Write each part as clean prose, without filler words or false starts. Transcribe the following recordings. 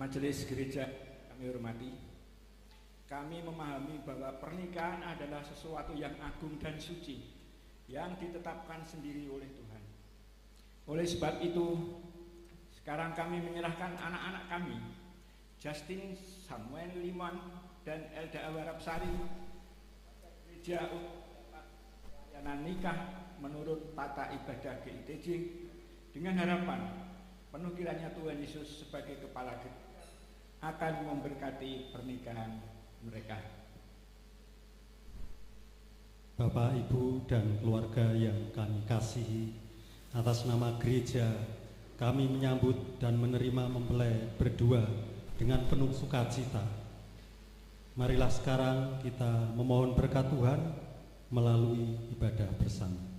Majelis gereja kami hormati, kami memahami bahwa pernikahan adalah sesuatu yang agung dan suci yang ditetapkan sendiri oleh Tuhan. Oleh sebab itu, sekarang kami menyerahkan anak-anak kami, Justin, Samuel Limon, dan Elda Awarapsari, gereja untuk pelayanan nikah menurut tata ibadah GITJ, dengan harapan penuh kiranya Tuhan Yesus sebagai kepala gereja akan memberkati pernikahan mereka. Bapak, Ibu, dan keluarga yang kami kasihi, atas nama gereja kami menyambut dan menerima mempelai berdua dengan penuh sukacita. Marilah sekarang kita memohon berkat Tuhan melalui ibadah bersama.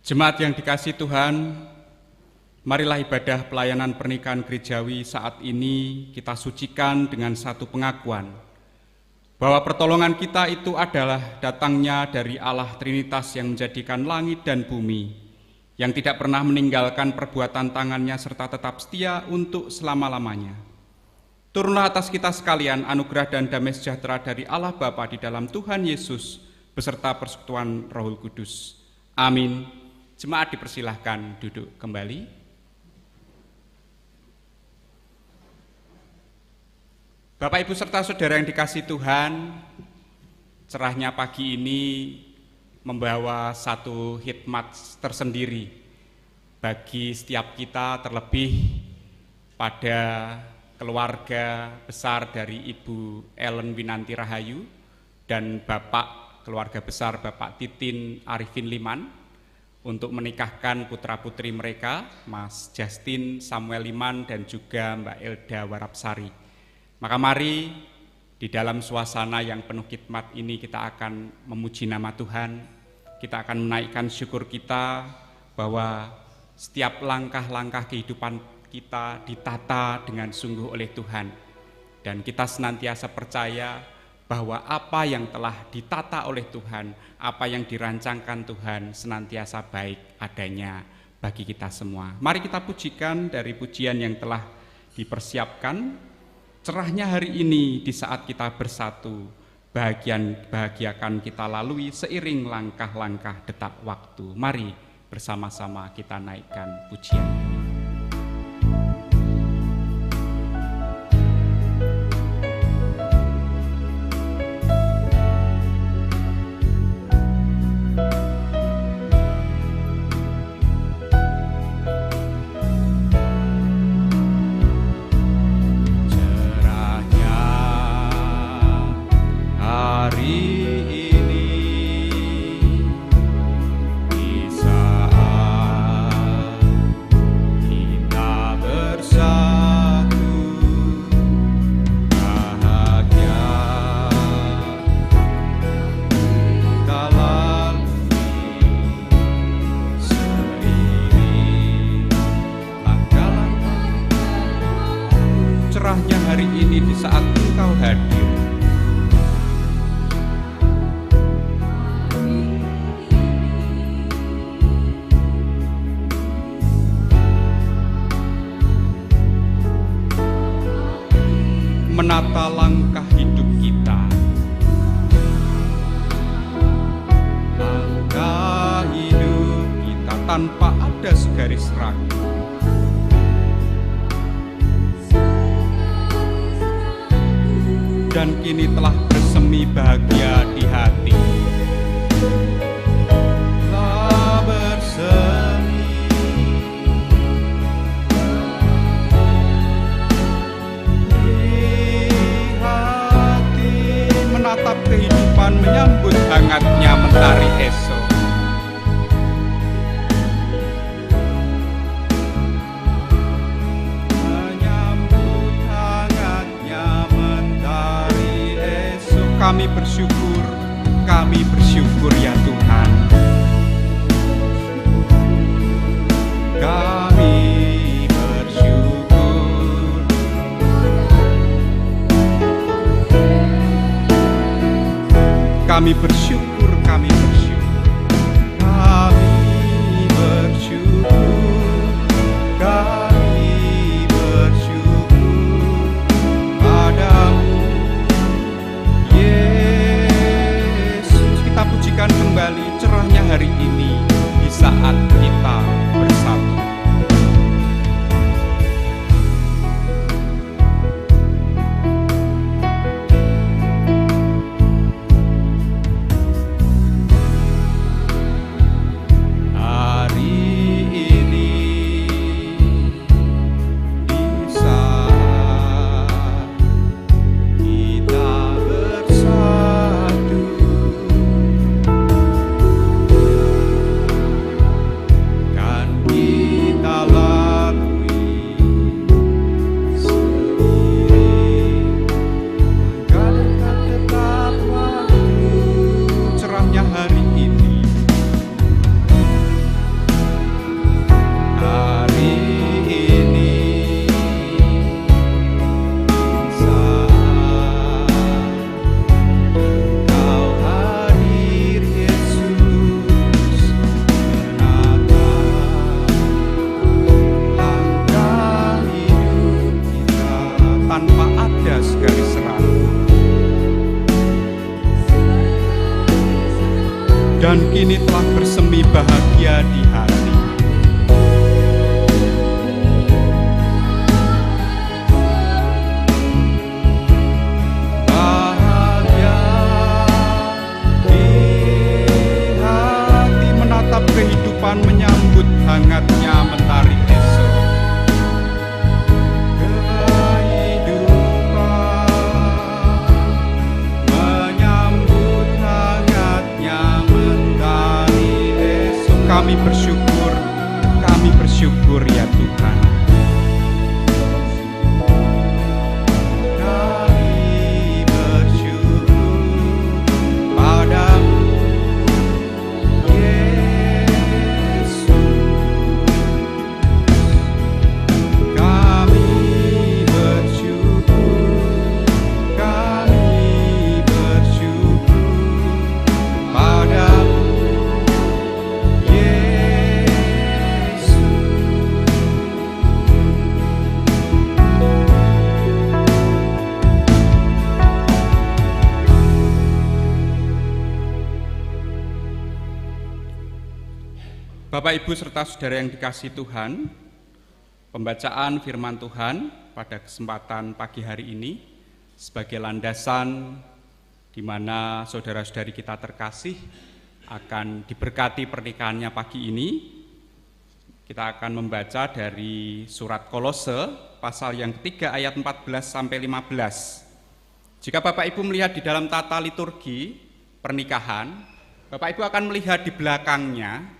Jemaat yang dikasihi Tuhan, marilah ibadah pelayanan pernikahan gerejawi saat ini kita sucikan dengan satu pengakuan bahwa pertolongan kita itu adalah datangnya dari Allah Trinitas yang menjadikan langit dan bumi, yang tidak pernah meninggalkan perbuatan tangannya serta tetap setia untuk selama-lamanya. Turunlah atas kita sekalian anugerah dan damai sejahtera dari Allah Bapa di dalam Tuhan Yesus beserta persekutuan Roh Kudus. Amin. Jemaat dipersilahkan duduk kembali. Bapak, Ibu, serta saudara yang dikasihi Tuhan, cerahnya pagi ini membawa satu hikmat tersendiri bagi setiap kita, terlebih pada keluarga besar dari Ibu Ellen Winanti Rahayu dan Bapak keluarga besar Bapak Titin Arifin Liman untuk menikahkan putra-putri mereka, Mas Justin Samuel Liman dan juga Mbak Elda Warapsari. Maka mari di dalam suasana yang penuh khidmat ini kita akan memuji nama Tuhan, kita akan menaikkan syukur kita bahwa setiap langkah-langkah kehidupan kita ditata dengan sungguh oleh Tuhan. Dan kita senantiasa percaya bahwa apa yang telah ditata oleh Tuhan, apa yang dirancangkan Tuhan senantiasa baik adanya bagi kita semua. Mari kita pujikan dari pujian yang telah dipersiapkan. Cerahnya hari ini di saat kita bersatu, bahagiakan kita lalui seiring langkah-langkah detak waktu. Mari bersama-sama kita naikkan pujian. Menata langkah hidup kita, langkah hidup kita tanpa ada segaris ragu. Dan kini telah bersemi bahagia di hati. Telah bersemi menatap kehidupan, menyambut hangatnya mentari esok. Menyambut hangatnya mentari esok. Kami bersyukur ya Tuhan. Kami bersyukur. Kami bersyukur, kami bersyukur, kami bersyukur, kami bersyukur padamu, Yesus. Kita pujikan kembali cerahnya hari ini di saat kita bersatu. Dan kini telah bersemi bahagia di hati. Bahagia di hati, menatap kehidupan, menyambut hangatnya kami bersyukur ya Tuhan. Kami bersyukur padamu Yesus. Kami bersyukur padamu Bapak, Ibu, serta saudara yang dikasihi Tuhan, pembacaan firman Tuhan pada kesempatan pagi hari ini sebagai landasan di mana saudara-saudari kita terkasih akan diberkati pernikahannya pagi ini. Kita akan membaca dari surat Kolose pasal yang ketiga ayat 14 sampai 15. Jika Bapak Ibu melihat di dalam tata liturgi pernikahan, Bapak Ibu akan melihat di belakangnya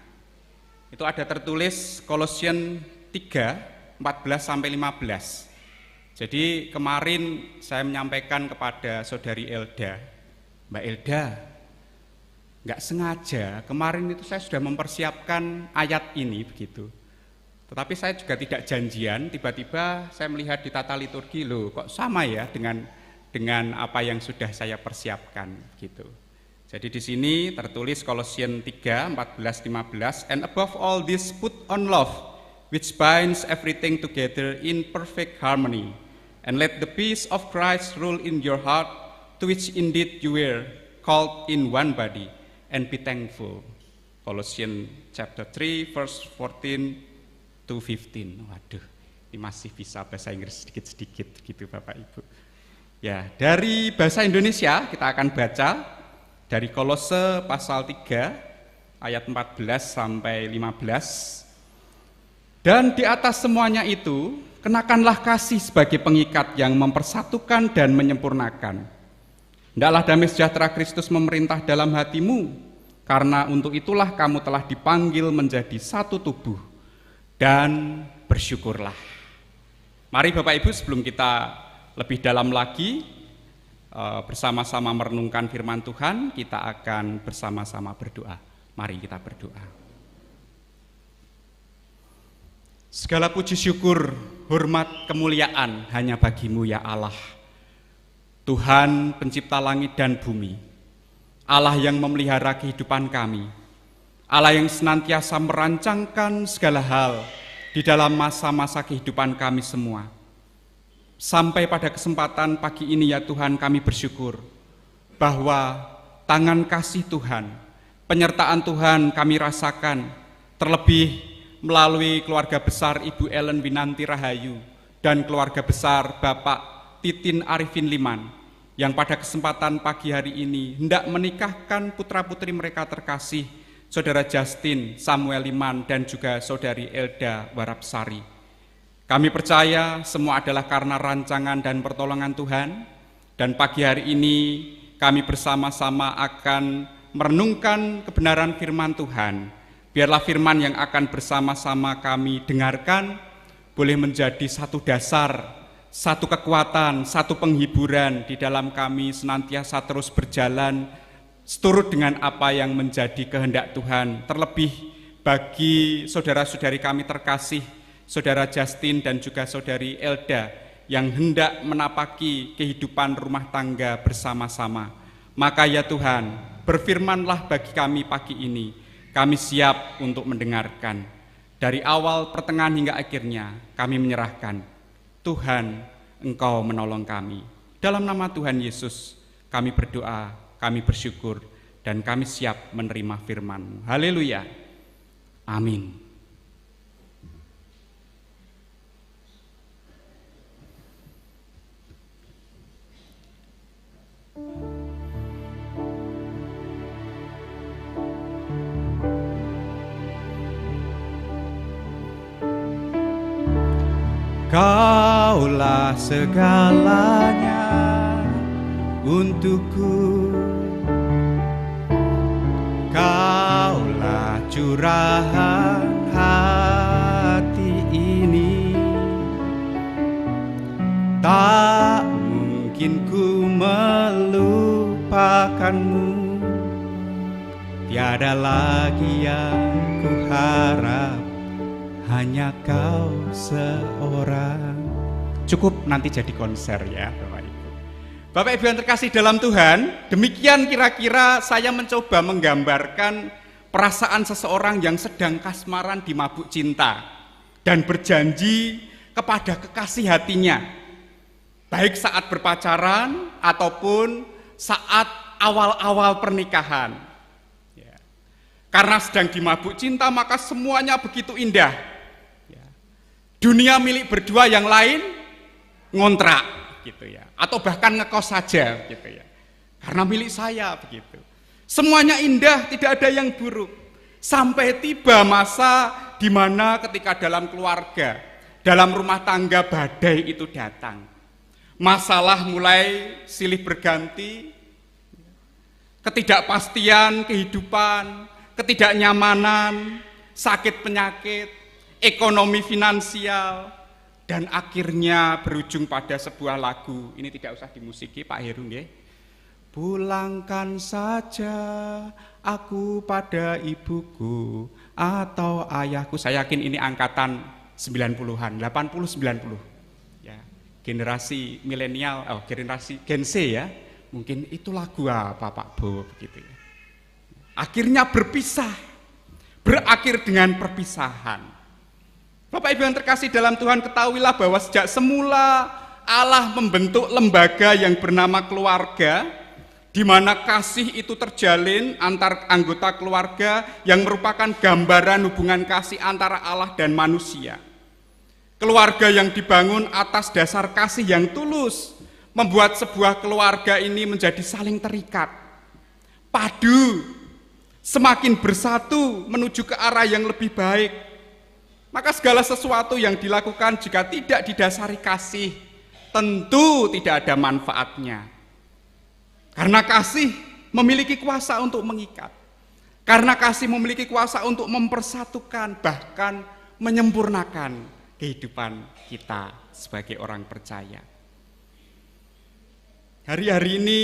itu ada tertulis Kolosian 3, 14 sampai 15. Jadi kemarin saya menyampaikan kepada saudari Elda, Mbak Elda, nggak sengaja kemarin itu saya sudah mempersiapkan ayat ini begitu. Tetapi saya juga tidak janjian, tiba-tiba saya melihat di tata liturgi, loh kok sama ya dengan apa yang sudah saya persiapkan gitu. Jadi di sini tertulis Kolosian 3, 14, 15, and above all this put on love, which binds everything together in perfect harmony, and let the peace of Christ rule in your heart, to which indeed you were called in one body, and be thankful. Colossians chapter 3, verse 14 to 15. Waduh, ini masih bisa bahasa Inggris sedikit-sedikit gitu Bapak Ibu. Ya, dari bahasa Indonesia kita akan baca dari Kolose pasal 3 ayat 14 sampai 15. Dan di atas semuanya itu, kenakanlah kasih sebagai pengikat yang mempersatukan dan menyempurnakan. Hendaklah damai sejahtera Kristus memerintah dalam hatimu, karena untuk itulah kamu telah dipanggil menjadi satu tubuh, dan bersyukurlah. Mari Bapak Ibu, sebelum kita lebih dalam lagi bersama-sama merenungkan firman Tuhan, kita akan bersama-sama berdoa. Mari kita berdoa. Segala puji syukur, hormat, kemuliaan hanya bagimu ya Allah, Tuhan pencipta langit dan bumi, Allah yang memelihara kehidupan kami, Allah yang senantiasa merancangkan segala hal di dalam masa-masa kehidupan kami semua. Sampai pada kesempatan pagi ini ya Tuhan, kami bersyukur bahwa tangan kasih Tuhan, penyertaan Tuhan kami rasakan, terlebih melalui keluarga besar Ibu Ellen Winanti Rahayu dan keluarga besar Bapak Titin Arifin Liman, yang pada kesempatan pagi hari ini hendak menikahkan putra-putri mereka terkasih, Saudara Justin Samuel Liman dan juga Saudari Elda Warapsari. Kami percaya semua adalah karena rancangan dan pertolongan Tuhan, dan pagi hari ini kami bersama-sama akan merenungkan kebenaran firman Tuhan. Biarlah firman yang akan bersama-sama kami dengarkan boleh menjadi satu dasar, satu kekuatan, satu penghiburan di dalam kami senantiasa terus berjalan seturut dengan apa yang menjadi kehendak Tuhan. Terlebih bagi saudara-saudari kami terkasih, Saudara Justin dan juga Saudari Elda yang hendak menapaki kehidupan rumah tangga bersama-sama. Maka ya Tuhan, berfirmanlah bagi kami pagi ini, kami siap untuk mendengarkan. Dari awal, pertengahan hingga akhirnya, kami menyerahkan. Tuhan, Engkau menolong kami. Dalam nama Tuhan Yesus, kami berdoa, kami bersyukur, dan kami siap menerima firman-Mu. Haleluya. Amin. Kaulah segalanya untukku, Kaulah curahan hati ini. Tak mungkin ku melupakanmu, tiada lagi yang ku harap, hanya kau seorang. Cukup nanti jadi konser ya Bapak Ibu. Bapak Ibu yang terkasih dalam Tuhan, demikian kira-kira saya mencoba menggambarkan perasaan seseorang yang sedang kasmaran di mabuk cinta dan berjanji kepada kekasih hatinya, baik saat berpacaran ataupun saat awal-awal pernikahan. Ya. Karena sedang di mabuk cinta maka semuanya begitu indah. Ya. Dunia milik berdua, yang lain ngontrak gitu ya, atau bahkan ngekos saja gitu ya. Karena milik saya begitu. Semuanya indah, tidak ada yang buruk. Sampai tiba masa di mana ketika dalam keluarga, dalam rumah tangga badai itu datang. Masalah mulai silih berganti, ketidakpastian kehidupan, ketidaknyamanan, sakit penyakit, ekonomi finansial, dan akhirnya berujung pada sebuah lagu. Ini tidak usah dimusiki Pak Heru nggih. Pulangkan saja aku pada ibuku atau ayahku. Saya yakin ini angkatan 90-an, 80-90. Generasi milenial, generasi Gen Z ya, mungkin itu lagu apa Pak Bo begitu ya. Akhirnya berpisah, berakhir dengan perpisahan. Bapak Ibu yang terkasih dalam Tuhan, ketahuilah bahwa sejak semula Allah membentuk lembaga yang bernama keluarga, di mana kasih itu terjalin antar anggota keluarga yang merupakan gambaran hubungan kasih antara Allah dan manusia. Keluarga yang dibangun atas dasar kasih yang tulus membuat sebuah keluarga ini menjadi saling terikat, padu, semakin bersatu menuju ke arah yang lebih baik. Maka segala sesuatu yang dilakukan jika tidak didasari kasih, tentu tidak ada manfaatnya. Karena kasih memiliki kuasa untuk mengikat, karena kasih memiliki kuasa untuk mempersatukan, bahkan menyempurnakan kehidupan kita sebagai orang percaya. Hari-hari ini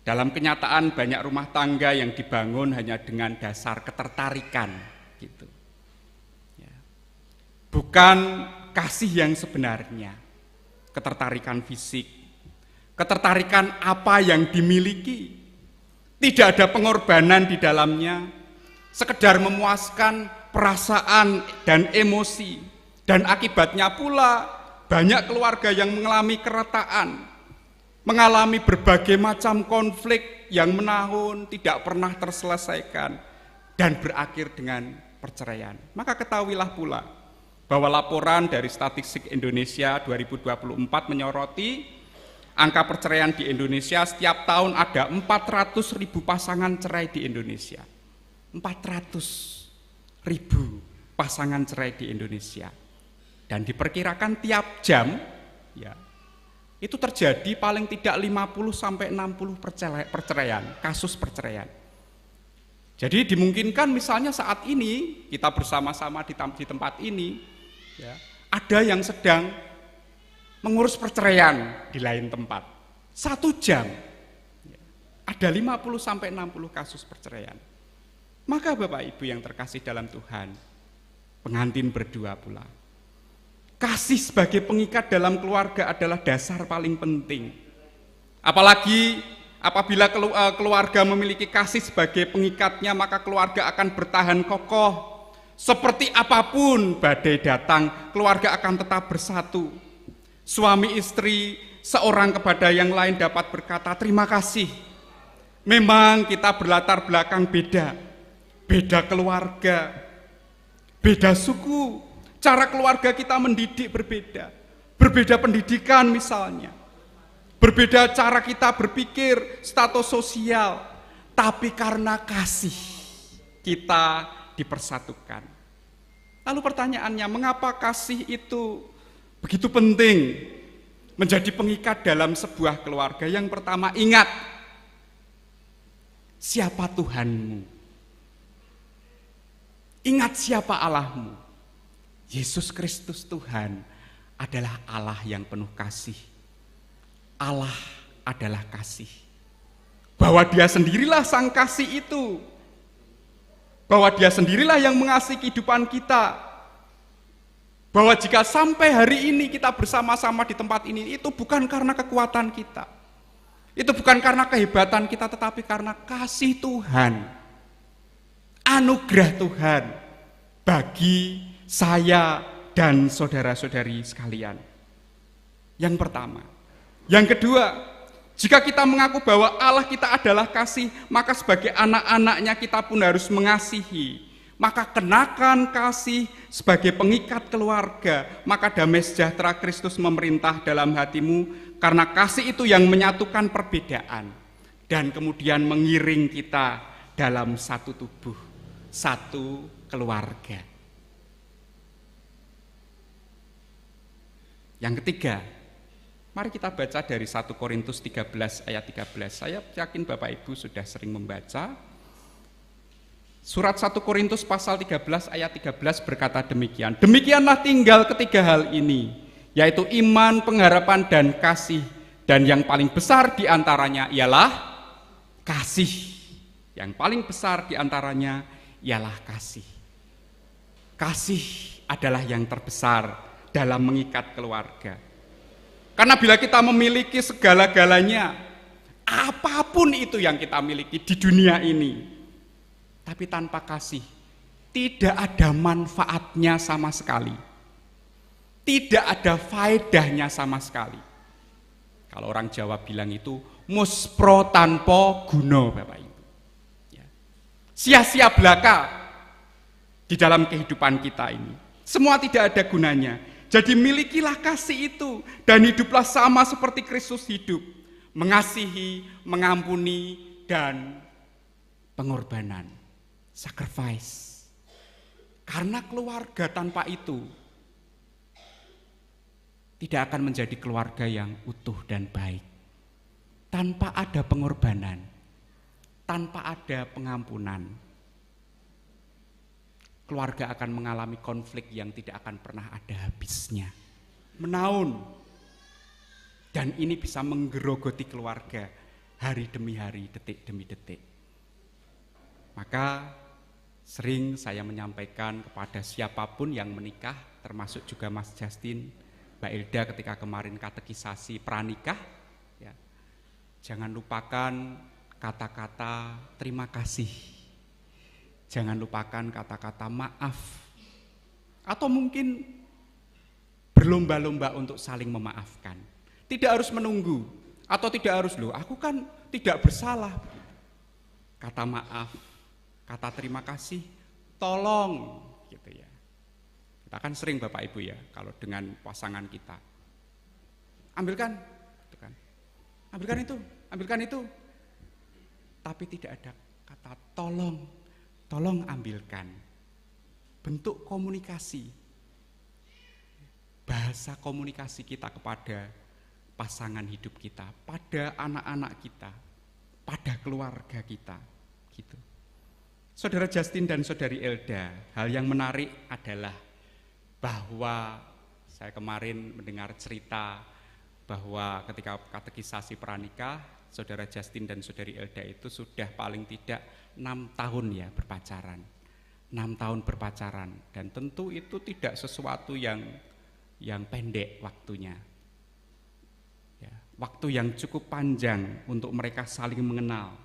dalam kenyataan banyak rumah tangga yang dibangun hanya dengan dasar ketertarikan gitu. Ya. Bukan kasih yang sebenarnya, ketertarikan fisik, ketertarikan apa yang dimiliki, tidak ada pengorbanan di dalamnya, sekedar memuaskan perasaan dan emosi. Dan akibatnya pula banyak keluarga yang mengalami keretaan, mengalami berbagai macam konflik yang menahun, tidak pernah terselesaikan, dan berakhir dengan perceraian. Maka ketahuilah pula bahwa laporan dari Statistik Indonesia 2024 menyoroti angka perceraian di Indonesia. Setiap tahun ada 400.000 pasangan cerai di Indonesia. 400.000 pasangan cerai di Indonesia. Dan diperkirakan tiap jam ya, itu terjadi paling tidak 50-60 perceraian, kasus perceraian. Jadi dimungkinkan misalnya saat ini kita bersama-sama di tempat ini ya, ada yang sedang mengurus perceraian di lain tempat. 1 jam ya, ada 50-60 kasus perceraian. Maka Bapak Ibu yang terkasih dalam Tuhan, pengantin berdua pula, kasih sebagai pengikat dalam keluarga adalah dasar paling penting. Apalagi apabila keluarga memiliki kasih sebagai pengikatnya, maka keluarga akan bertahan kokoh. Seperti apapun badai datang, keluarga akan tetap bersatu. Suami istri, seorang kepada yang lain dapat berkata, terima kasih. Memang kita berlatar belakang beda, beda keluarga, beda suku. Cara keluarga kita mendidik berbeda, berbeda pendidikan misalnya, berbeda cara kita berpikir, status sosial, tapi karena kasih kita dipersatukan. Lalu pertanyaannya, mengapa kasih itu begitu penting menjadi pengikat dalam sebuah keluarga? Yang pertama, ingat siapa Tuhanmu. Ingat siapa Allahmu. Yesus Kristus Tuhan adalah Allah yang penuh kasih. Allah adalah kasih. Bahwa dia sendirilah sang kasih itu. Bahwa dia sendirilah yang mengasihi kehidupan kita. Bahwa jika sampai hari ini kita bersama-sama di tempat ini, itu bukan karena kekuatan kita. Itu bukan karena kehebatan kita, tetapi karena kasih Tuhan. Anugerah Tuhan bagi saya dan saudara-saudari sekalian. Yang pertama. Yang kedua, jika kita mengaku bahwa Allah kita adalah kasih, maka sebagai anak-anaknya kita pun harus mengasihi. Maka kenakan kasih sebagai pengikat keluarga, maka damai sejahtera Kristus memerintah dalam hatimu, karena kasih itu yang menyatukan perbedaan dan kemudian mengiring kita dalam satu tubuh, satu keluarga. Yang ketiga, mari kita baca dari 1 Korintus 13 ayat 13. Saya yakin Bapak Ibu sudah sering membaca. Surat 1 Korintus pasal 13 ayat 13 berkata demikian. Demikianlah tinggal ketiga hal ini, yaitu iman, pengharapan, dan kasih. Dan yang paling besar diantaranya ialah kasih. Yang paling besar diantaranya ialah kasih. Kasih adalah yang terbesar dalam mengikat keluarga. Karena bila kita memiliki segala-galanya, apapun itu yang kita miliki di dunia ini, tapi tanpa kasih, tidak ada manfaatnya sama sekali. Tidak ada faedahnya sama sekali. Kalau orang Jawa bilang itu, muspro tanpa guna, Bapak Ibu. Ya. Sia-sia belaka di dalam kehidupan kita ini. Semua tidak ada gunanya. Jadi milikilah kasih itu dan hiduplah sama seperti Kristus hidup, mengasihi, mengampuni, dan pengorbanan, sacrifice. Karena keluarga tanpa itu tidak akan menjadi keluarga yang utuh dan baik. Tanpa ada pengorbanan, tanpa ada pengampunan, keluarga akan mengalami konflik yang tidak akan pernah ada habisnya. Menaun. Dan ini bisa menggerogoti keluarga hari demi hari, detik demi detik. Maka sering saya menyampaikan kepada siapapun yang menikah, termasuk juga Mas Justin, Mbak Elda ketika kemarin katekisasi pranikah, ya, jangan lupakan kata-kata terima kasih. Jangan lupakan kata-kata maaf. Atau mungkin berlomba-lomba untuk saling memaafkan. Tidak harus menunggu. Atau tidak harus, loh aku kan tidak bersalah. Kata maaf, kata terima kasih, tolong. Gitu ya. Kita kan sering Bapak Ibu ya, kalau dengan pasangan kita. Ambilkan, gitu kan. Ambilkan itu. Tapi tidak ada kata tolong. Tolong ambilkan. Bentuk komunikasi. Bahasa komunikasi kita kepada pasangan hidup kita, pada anak-anak kita, pada keluarga kita, gitu. Saudara Justin dan Saudari Elda, hal yang menarik adalah bahwa saya kemarin mendengar cerita bahwa ketika katekisasi pranikah, Saudara Justin dan Saudari Elda itu sudah paling tidak 6 tahun ya berpacaran. 6 tahun berpacaran, dan tentu itu tidak sesuatu yang pendek waktunya. Ya, waktu yang cukup panjang untuk mereka saling mengenal.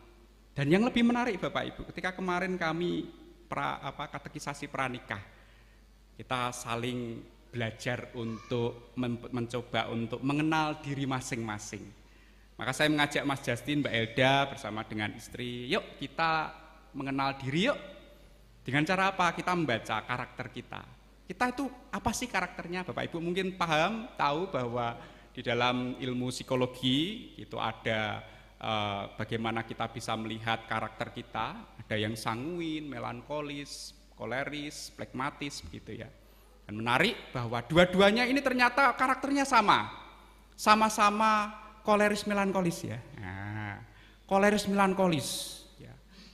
Dan yang lebih menarik Bapak Ibu, ketika kemarin kami katekisasi pranikah, kita saling belajar untuk mencoba untuk mengenal diri masing-masing. Maka saya mengajak Mas Justin, Mbak Elda bersama dengan istri, yuk kita mengenal diri yuk. Dengan cara apa? Kita membaca karakter kita. Kita itu apa sih karakternya? Bapak Ibu mungkin paham, tahu bahwa di dalam ilmu psikologi itu ada bagaimana kita bisa melihat karakter kita. Ada yang sanguin, melankolis, koleris, flegmatis begitu ya. Dan menarik bahwa dua-duanya ini ternyata karakternya sama. Sama-sama koleris melankolis ya. Nah, koleris melankolis.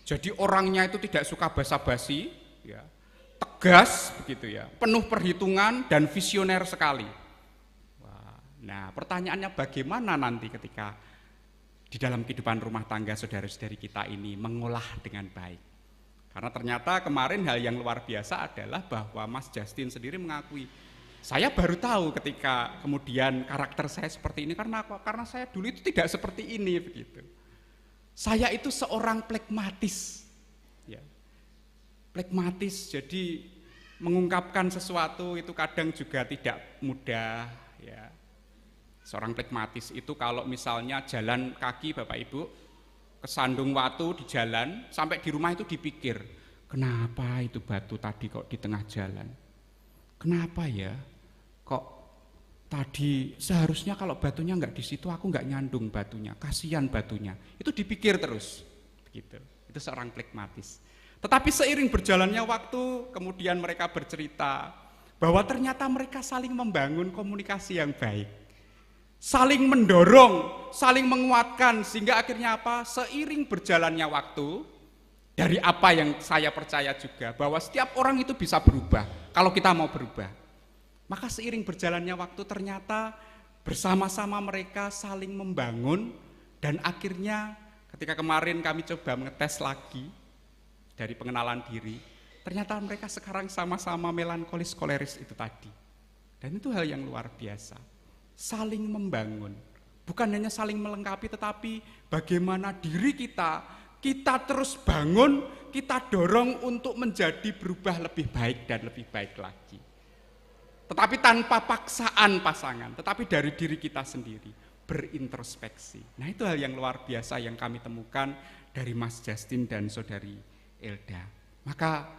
Jadi orangnya itu tidak suka basa-basi, ya. tegas begitu ya, penuh perhitungan dan visioner sekali. Nah, pertanyaannya bagaimana nanti ketika di dalam kehidupan rumah tangga saudara-saudari kita ini mengolah dengan baik. Karena ternyata kemarin hal yang luar biasa adalah bahwa Mas Justin sendiri mengakui, saya baru tahu ketika kemudian karakter saya seperti ini karena saya dulu itu tidak seperti ini begitu. Saya itu seorang plekmatis. Ya. Plekmatis, jadi mengungkapkan sesuatu itu kadang juga tidak mudah ya. Seorang plekmatis itu kalau misalnya jalan kaki Bapak Ibu, kesandung watu di jalan, sampai di rumah itu dipikir, kenapa itu batu tadi kok di tengah jalan? Kenapa ya? Kok tadi seharusnya kalau batunya nggak di situ aku nggak nyandung batunya, kasihan batunya. Itu dipikir terus, begitu. Itu seorang plekmatis. Tetapi seiring berjalannya waktu, kemudian mereka bercerita bahwa ternyata mereka saling membangun komunikasi yang baik. Saling mendorong, saling menguatkan, sehingga akhirnya apa? Seiring berjalannya waktu, dari apa yang saya percaya juga, bahwa setiap orang itu bisa berubah, kalau kita mau berubah. Maka seiring berjalannya waktu ternyata bersama-sama mereka saling membangun, dan akhirnya ketika kemarin kami coba mengetes lagi, dari pengenalan diri, ternyata mereka sekarang sama-sama melankolis koleris itu tadi. Dan itu hal yang luar biasa. Saling membangun, bukan hanya saling melengkapi, tetapi bagaimana diri kita terus bangun, kita dorong untuk menjadi berubah lebih baik dan lebih baik lagi. Tetapi tanpa paksaan pasangan, tetapi dari diri kita sendiri, berintrospeksi. Nah, itu hal yang luar biasa yang kami temukan dari Mas Justin dan Saudari Elda. Maka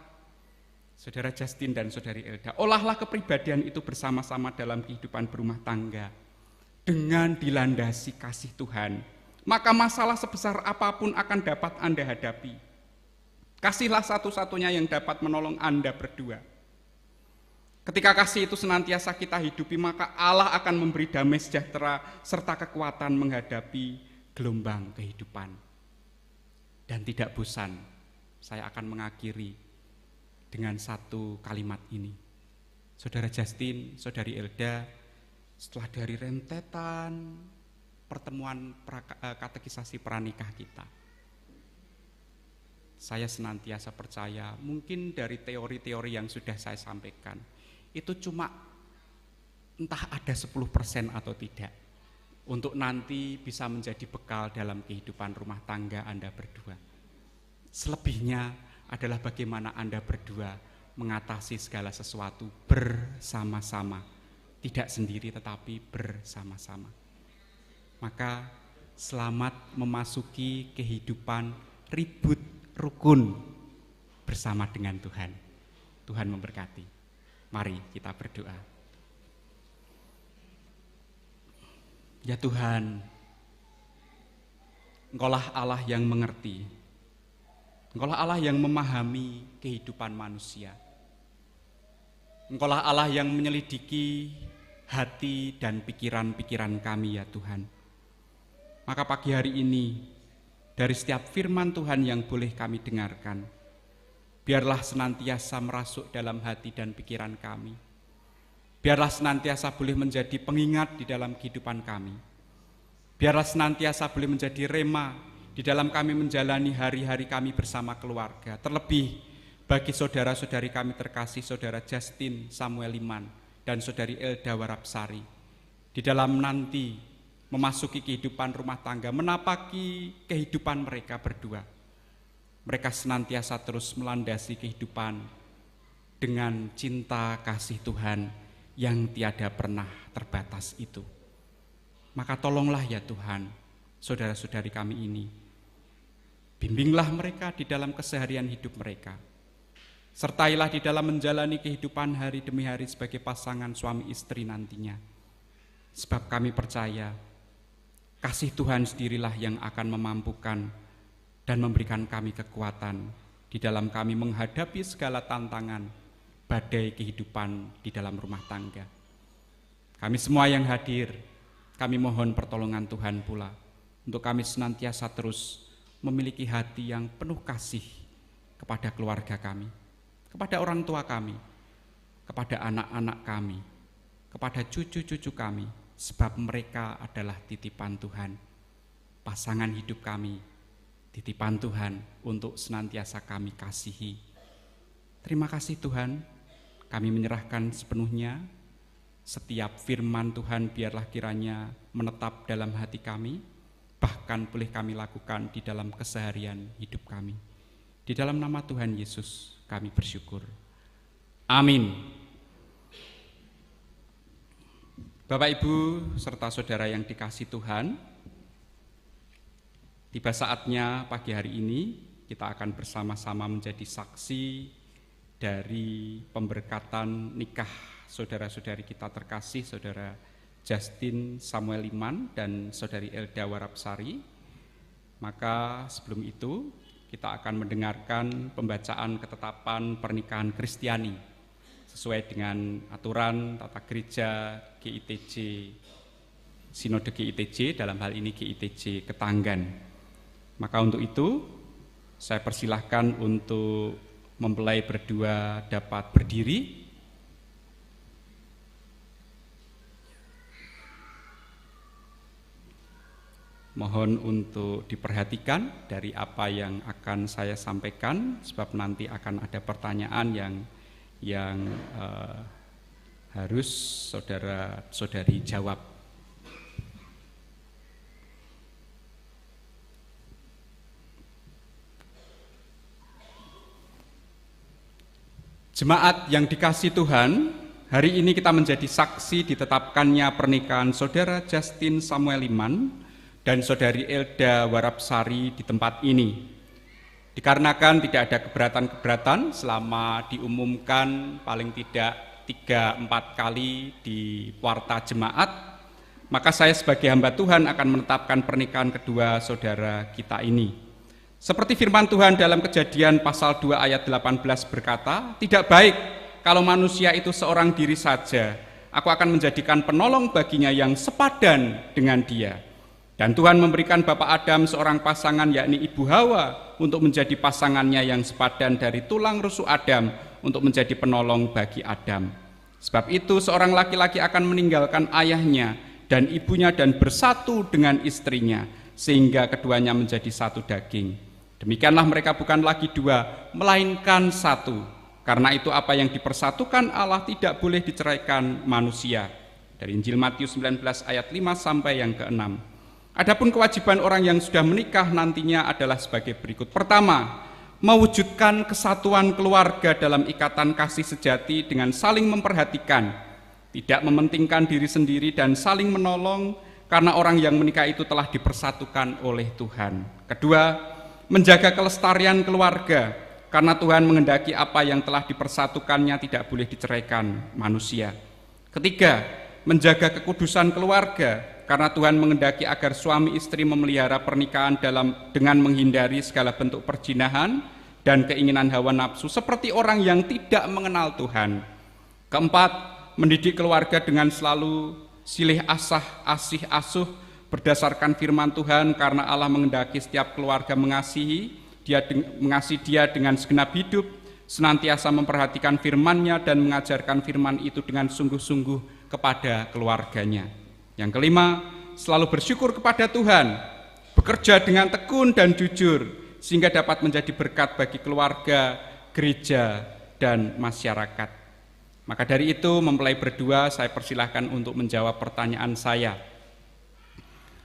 Saudara Justin dan Saudari Elda, olahlah kepribadian itu bersama-sama dalam kehidupan berumah tangga dengan dilandasi kasih Tuhan. Maka masalah sebesar apapun akan dapat Anda hadapi. Kasihlah satu-satunya yang dapat menolong Anda berdua. Ketika kasih itu senantiasa kita hidupi, maka Allah akan memberi damai sejahtera serta kekuatan menghadapi gelombang kehidupan. Dan tidak bosan, saya akan mengakhiri dengan satu kalimat ini. Saudara Justin, Saudari Elda, setelah dari rentetan pertemuan katekisasi pranikah kita, saya senantiasa percaya mungkin dari teori-teori yang sudah saya sampaikan, itu cuma entah ada 10% atau tidak, untuk nanti bisa menjadi bekal dalam kehidupan rumah tangga Anda berdua. Selebihnya adalah bagaimana Anda berdua mengatasi segala sesuatu bersama-sama, tidak sendiri tetapi bersama-sama. Maka selamat memasuki kehidupan ribut rukun bersama dengan Tuhan. Tuhan memberkati. Mari kita berdoa. Ya Tuhan, Engkaulah Allah yang mengerti, Engkaulah Allah yang memahami kehidupan manusia. Engkaulah Allah yang menyelidiki hati dan pikiran-pikiran kami ya Tuhan. Maka pagi hari ini, dari setiap firman Tuhan yang boleh kami dengarkan, biarlah senantiasa merasuk dalam hati dan pikiran kami. Biarlah senantiasa boleh menjadi pengingat di dalam kehidupan kami. Biarlah senantiasa boleh menjadi rema di dalam kami menjalani hari-hari kami bersama keluarga. Terlebih bagi saudara-saudari kami terkasih, Saudara Justin Samuel Liman dan Saudari Elda Warapsari, di dalam nanti memasuki kehidupan rumah tangga, menapaki kehidupan mereka berdua. Mereka senantiasa terus melandasi kehidupan dengan cinta kasih Tuhan yang tiada pernah terbatas itu. Maka tolonglah ya Tuhan, saudara-saudari kami ini, bimbinglah mereka di dalam keseharian hidup mereka. Sertailah di dalam menjalani kehidupan hari demi hari sebagai pasangan suami istri nantinya. Sebab kami percaya, kasih Tuhan sendirilah yang akan memampukan dan memberikan kami kekuatan di dalam kami menghadapi segala tantangan, badai kehidupan di dalam rumah tangga. Kami semua yang hadir, kami mohon pertolongan Tuhan pula, untuk kami senantiasa terus memiliki hati yang penuh kasih kepada keluarga kami, kepada orang tua kami, kepada anak-anak kami, kepada cucu-cucu kami, sebab mereka adalah titipan Tuhan. Pasangan hidup kami, titipan Tuhan untuk senantiasa kami kasihi. Terima kasih Tuhan, kami menyerahkan sepenuhnya. Setiap firman Tuhan biarlah kiranya menetap dalam hati kami, bahkan boleh kami lakukan di dalam keseharian hidup kami. Di dalam nama Tuhan Yesus kami bersyukur. Amin. Bapak, Ibu, serta saudara yang dikasihi Tuhan, tiba saatnya pagi hari ini kita akan bersama-sama menjadi saksi dari pemberkatan nikah saudara-saudari kita terkasih, Saudara Justin Samuel Liman dan Saudari Elda Warapsari. Maka sebelum itu kita akan mendengarkan pembacaan ketetapan pernikahan Kristiani sesuai dengan aturan tata gereja GITJ, Sinode GITJ, dalam hal ini GITJ Ketanggan. Maka untuk itu saya persilahkan untuk mempelai berdua dapat berdiri. Mohon untuk diperhatikan dari apa yang akan saya sampaikan, sebab nanti akan ada pertanyaan yang harus saudara-saudari jawab. Jemaat yang dikasihi Tuhan, hari ini kita menjadi saksi ditetapkannya pernikahan Saudara Justin Samuel Liman dan Saudari Elda Warapsari di tempat ini. Dikarenakan tidak ada keberatan-keberatan selama diumumkan paling tidak 3-4 kali di warta jemaat, maka saya sebagai hamba Tuhan akan menetapkan pernikahan kedua saudara kita ini. Seperti firman Tuhan dalam Kejadian pasal 2 ayat 18 berkata, "Tidak baik kalau manusia itu seorang diri saja, aku akan menjadikan penolong baginya yang sepadan dengan dia." Dan Tuhan memberikan Bapak Adam seorang pasangan, yakni Ibu Hawa, untuk menjadi pasangannya yang sepadan dari tulang rusuk Adam, untuk menjadi penolong bagi Adam. Sebab itu seorang laki-laki akan meninggalkan ayahnya dan ibunya dan bersatu dengan istrinya, sehingga keduanya menjadi satu daging. Demikianlah mereka bukan lagi dua, melainkan satu. Karena itu apa yang dipersatukan Allah tidak boleh diceraikan manusia. Dari Injil Matius 19 ayat 5 sampai yang ke-6. Adapun kewajiban orang yang sudah menikah nantinya adalah sebagai berikut. Pertama, mewujudkan kesatuan keluarga dalam ikatan kasih sejati dengan saling memperhatikan, tidak mementingkan diri sendiri dan saling menolong, karena orang yang menikah itu telah dipersatukan oleh Tuhan. Kedua, menjaga kelestarian keluarga, karena Tuhan menghendaki apa yang telah dipersatukannya tidak boleh diceraikan manusia. Ketiga, menjaga kekudusan keluarga, karena Tuhan menghendaki agar suami istri memelihara pernikahan dengan menghindari segala bentuk perzinahan dan keinginan hawa nafsu seperti orang yang tidak mengenal Tuhan. Keempat, mendidik keluarga dengan selalu silih asih asuh berdasarkan firman Tuhan, karena Allah menghendaki setiap keluarga mengasihi dia dengan segenap hidup, senantiasa memperhatikan firman-Nya dan mengajarkan firman itu dengan sungguh-sungguh kepada keluarganya. Yang kelima, selalu bersyukur kepada Tuhan, bekerja dengan tekun dan jujur, sehingga dapat menjadi berkat bagi keluarga, gereja, dan masyarakat. Maka dari itu, mempelai berdua, saya persilahkan untuk menjawab pertanyaan saya.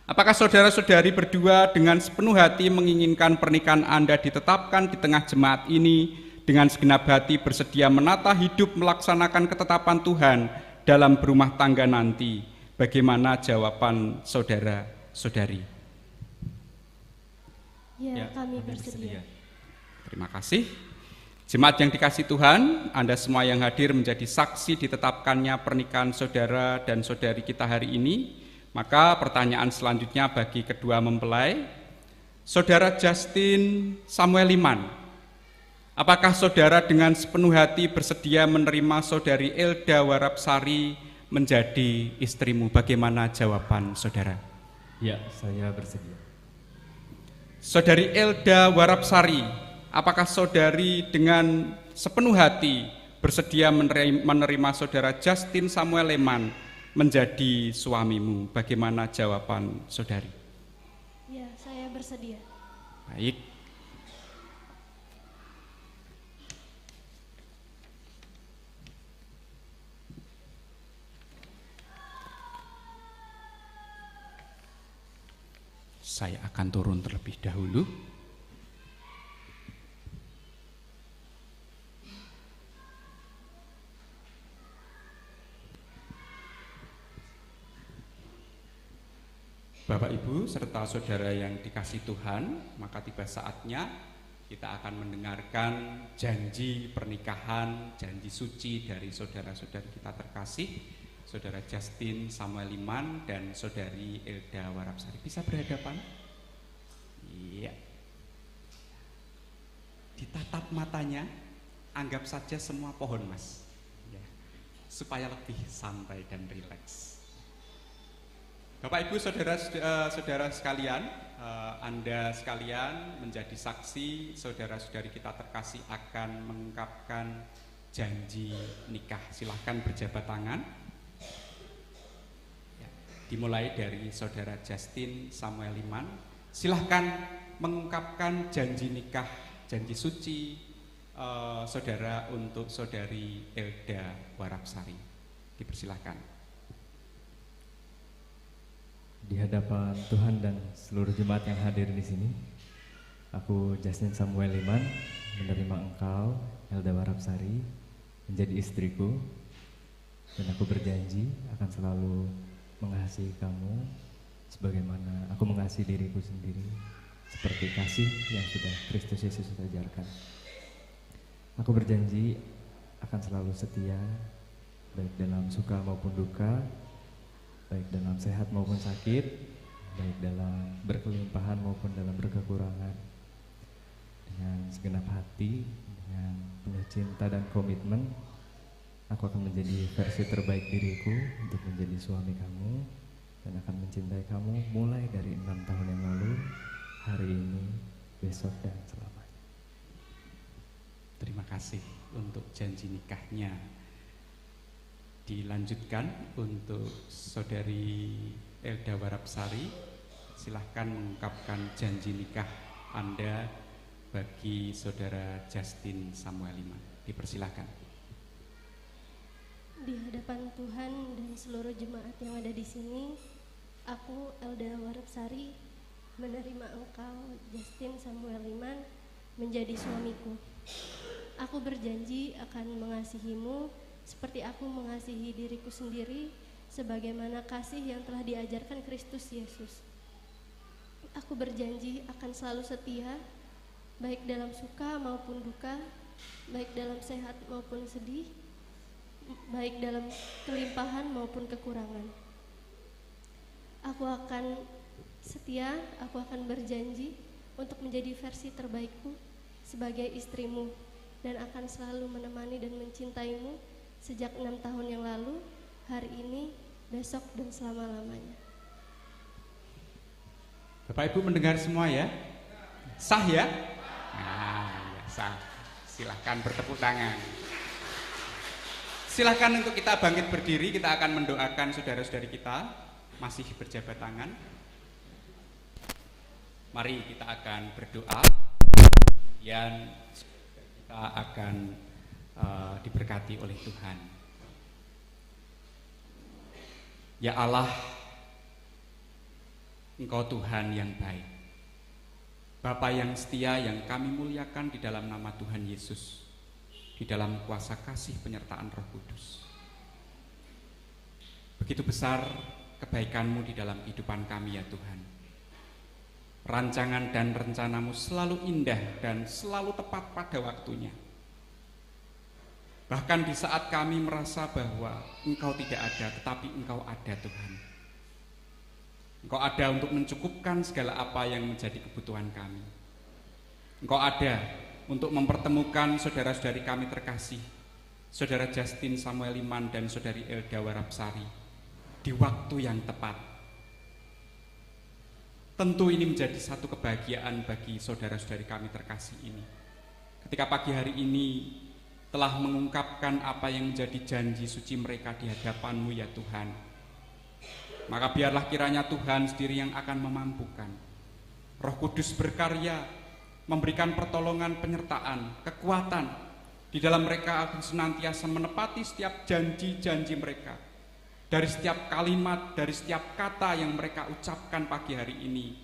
Apakah saudara-saudari berdua dengan sepenuh hati menginginkan pernikahan Anda ditetapkan di tengah jemaat ini, dengan segenap hati bersedia menata hidup melaksanakan ketetapan Tuhan dalam berumah tangga nanti? Bagaimana jawaban saudara-saudari? Ya, kami bersedia. Terima kasih. Jemaat yang dikasihi Tuhan, Anda semua yang hadir menjadi saksi ditetapkannya pernikahan saudara dan saudari kita hari ini. Maka pertanyaan selanjutnya bagi kedua mempelai, Saudara Justin Samuel Liman, apakah saudara dengan sepenuh hati bersedia menerima Saudari Elda Warapsari menjadi istrimu? Bagaimana jawaban saudara? Ya, saya bersedia. Saudari Elda Warapsari, apakah saudari dengan sepenuh hati bersedia menerima saudara Justin Samuel Leman menjadi suamimu. Bagaimana jawaban saudari? Ya, saya bersedia. Baik. Saya akan turun terlebih dahulu. Bapak Ibu serta saudara yang dikasih Tuhan, maka tiba saatnya kita akan mendengarkan janji pernikahan, janji suci dari saudara-saudari kita terkasih, saudara Justin Samuel Leman dan saudari Elda Warapsari. Bisa berhadapan? Iya. Ditatap matanya, anggap saja semua pohon, Mas, ya, supaya lebih santai dan rileks. Bapak Ibu saudara sekalian, Anda sekalian menjadi saksi, saudara-saudari kita terkasih akan mengungkapkan janji nikah. Silahkan berjabat tangan. Ya, dimulai dari saudara Justin Samuel Leman. Silahkan mengungkapkan janji nikah, janji suci saudara untuk saudari Elda Warapsari. Dipersilahkan. Di hadapan Tuhan dan seluruh jemaat yang hadir di sini, aku Justin Samuel Leman menerima engkau, Elda Warapsari, menjadi istriku, dan aku berjanji akan selalu mengasihi kamu sebagaimana aku mengasihi diriku sendiri, seperti kasih yang sudah Kristus Yesus ajarkan. Aku berjanji akan selalu setia, baik dalam suka maupun duka, baik dalam sehat maupun sakit, baik dalam berkelimpahan maupun dalam berkekurangan. Dengan segenap hati, dengan penuh cinta dan komitmen, aku akan menjadi versi terbaik diriku untuk menjadi suami kamu, dan akan mencintai kamu mulai dari 6 tahun yang lalu, hari ini, besok, dan selamanya. Terima kasih untuk janji nikahnya. Dilanjutkan untuk saudari Elda Warapsari. Silahkan mengungkapkan janji nikah Anda bagi saudara Justin Samuel Leman. Dipersilahkan. Di hadapan Tuhan dan seluruh jemaat yang ada di sini, aku Elda Warapsari menerima engkau Justin Samuel Leman menjadi suamiku. Aku berjanji akan mengasihimu seperti aku mengasihi diriku sendiri, sebagaimana kasih yang telah diajarkan Kristus Yesus. Aku berjanji akan selalu setia, baik dalam suka maupun duka, baik dalam sehat maupun sedih, baik dalam kelimpahan maupun kekurangan. Aku akan setia, aku akan berjanji untuk menjadi versi terbaikku sebagai istrimu, dan akan selalu menemani dan mencintaimu sejak 6 tahun yang lalu, hari ini, besok, dan selama-lamanya. Bapak Ibu mendengar semua ya? Sah ya? Nah, ya sah. Silahkan bertepuk tangan. Silahkan untuk kita bangkit berdiri, kita akan mendoakan saudara-saudari kita. Masih berjabat tangan. Mari kita akan berdoa. Dan kita akan diberkati oleh Tuhan. Ya Allah, Engkau Tuhan yang baik, Bapa yang setia yang kami muliakan di dalam nama Tuhan Yesus, di dalam kuasa kasih penyertaan Roh Kudus. Begitu besar kebaikan-Mu di dalam kehidupan kami ya Tuhan. Rancangan dan rencana-Mu selalu indah dan selalu tepat pada waktunya. Bahkan di saat kami merasa bahwa Engkau tidak ada, tetapi Engkau ada Tuhan. Engkau ada untuk mencukupkan segala apa yang menjadi kebutuhan kami. Engkau ada untuk mempertemukan saudara-saudari kami terkasih, saudara Justin Samuel Leman dan saudari Elda Warapsari, di waktu yang tepat. Tentu ini menjadi satu kebahagiaan bagi saudara-saudari kami terkasih ini. Ketika pagi hari ini telah mengungkapkan apa yang menjadi janji suci mereka di hadapan-Mu ya Tuhan. Maka biarlah kiranya Tuhan sendiri yang akan memampukan. Roh Kudus berkarya, memberikan pertolongan, penyertaan, kekuatan di dalam mereka akan senantiasa menepati setiap janji-janji mereka. Dari setiap kalimat, dari setiap kata yang mereka ucapkan pagi hari ini,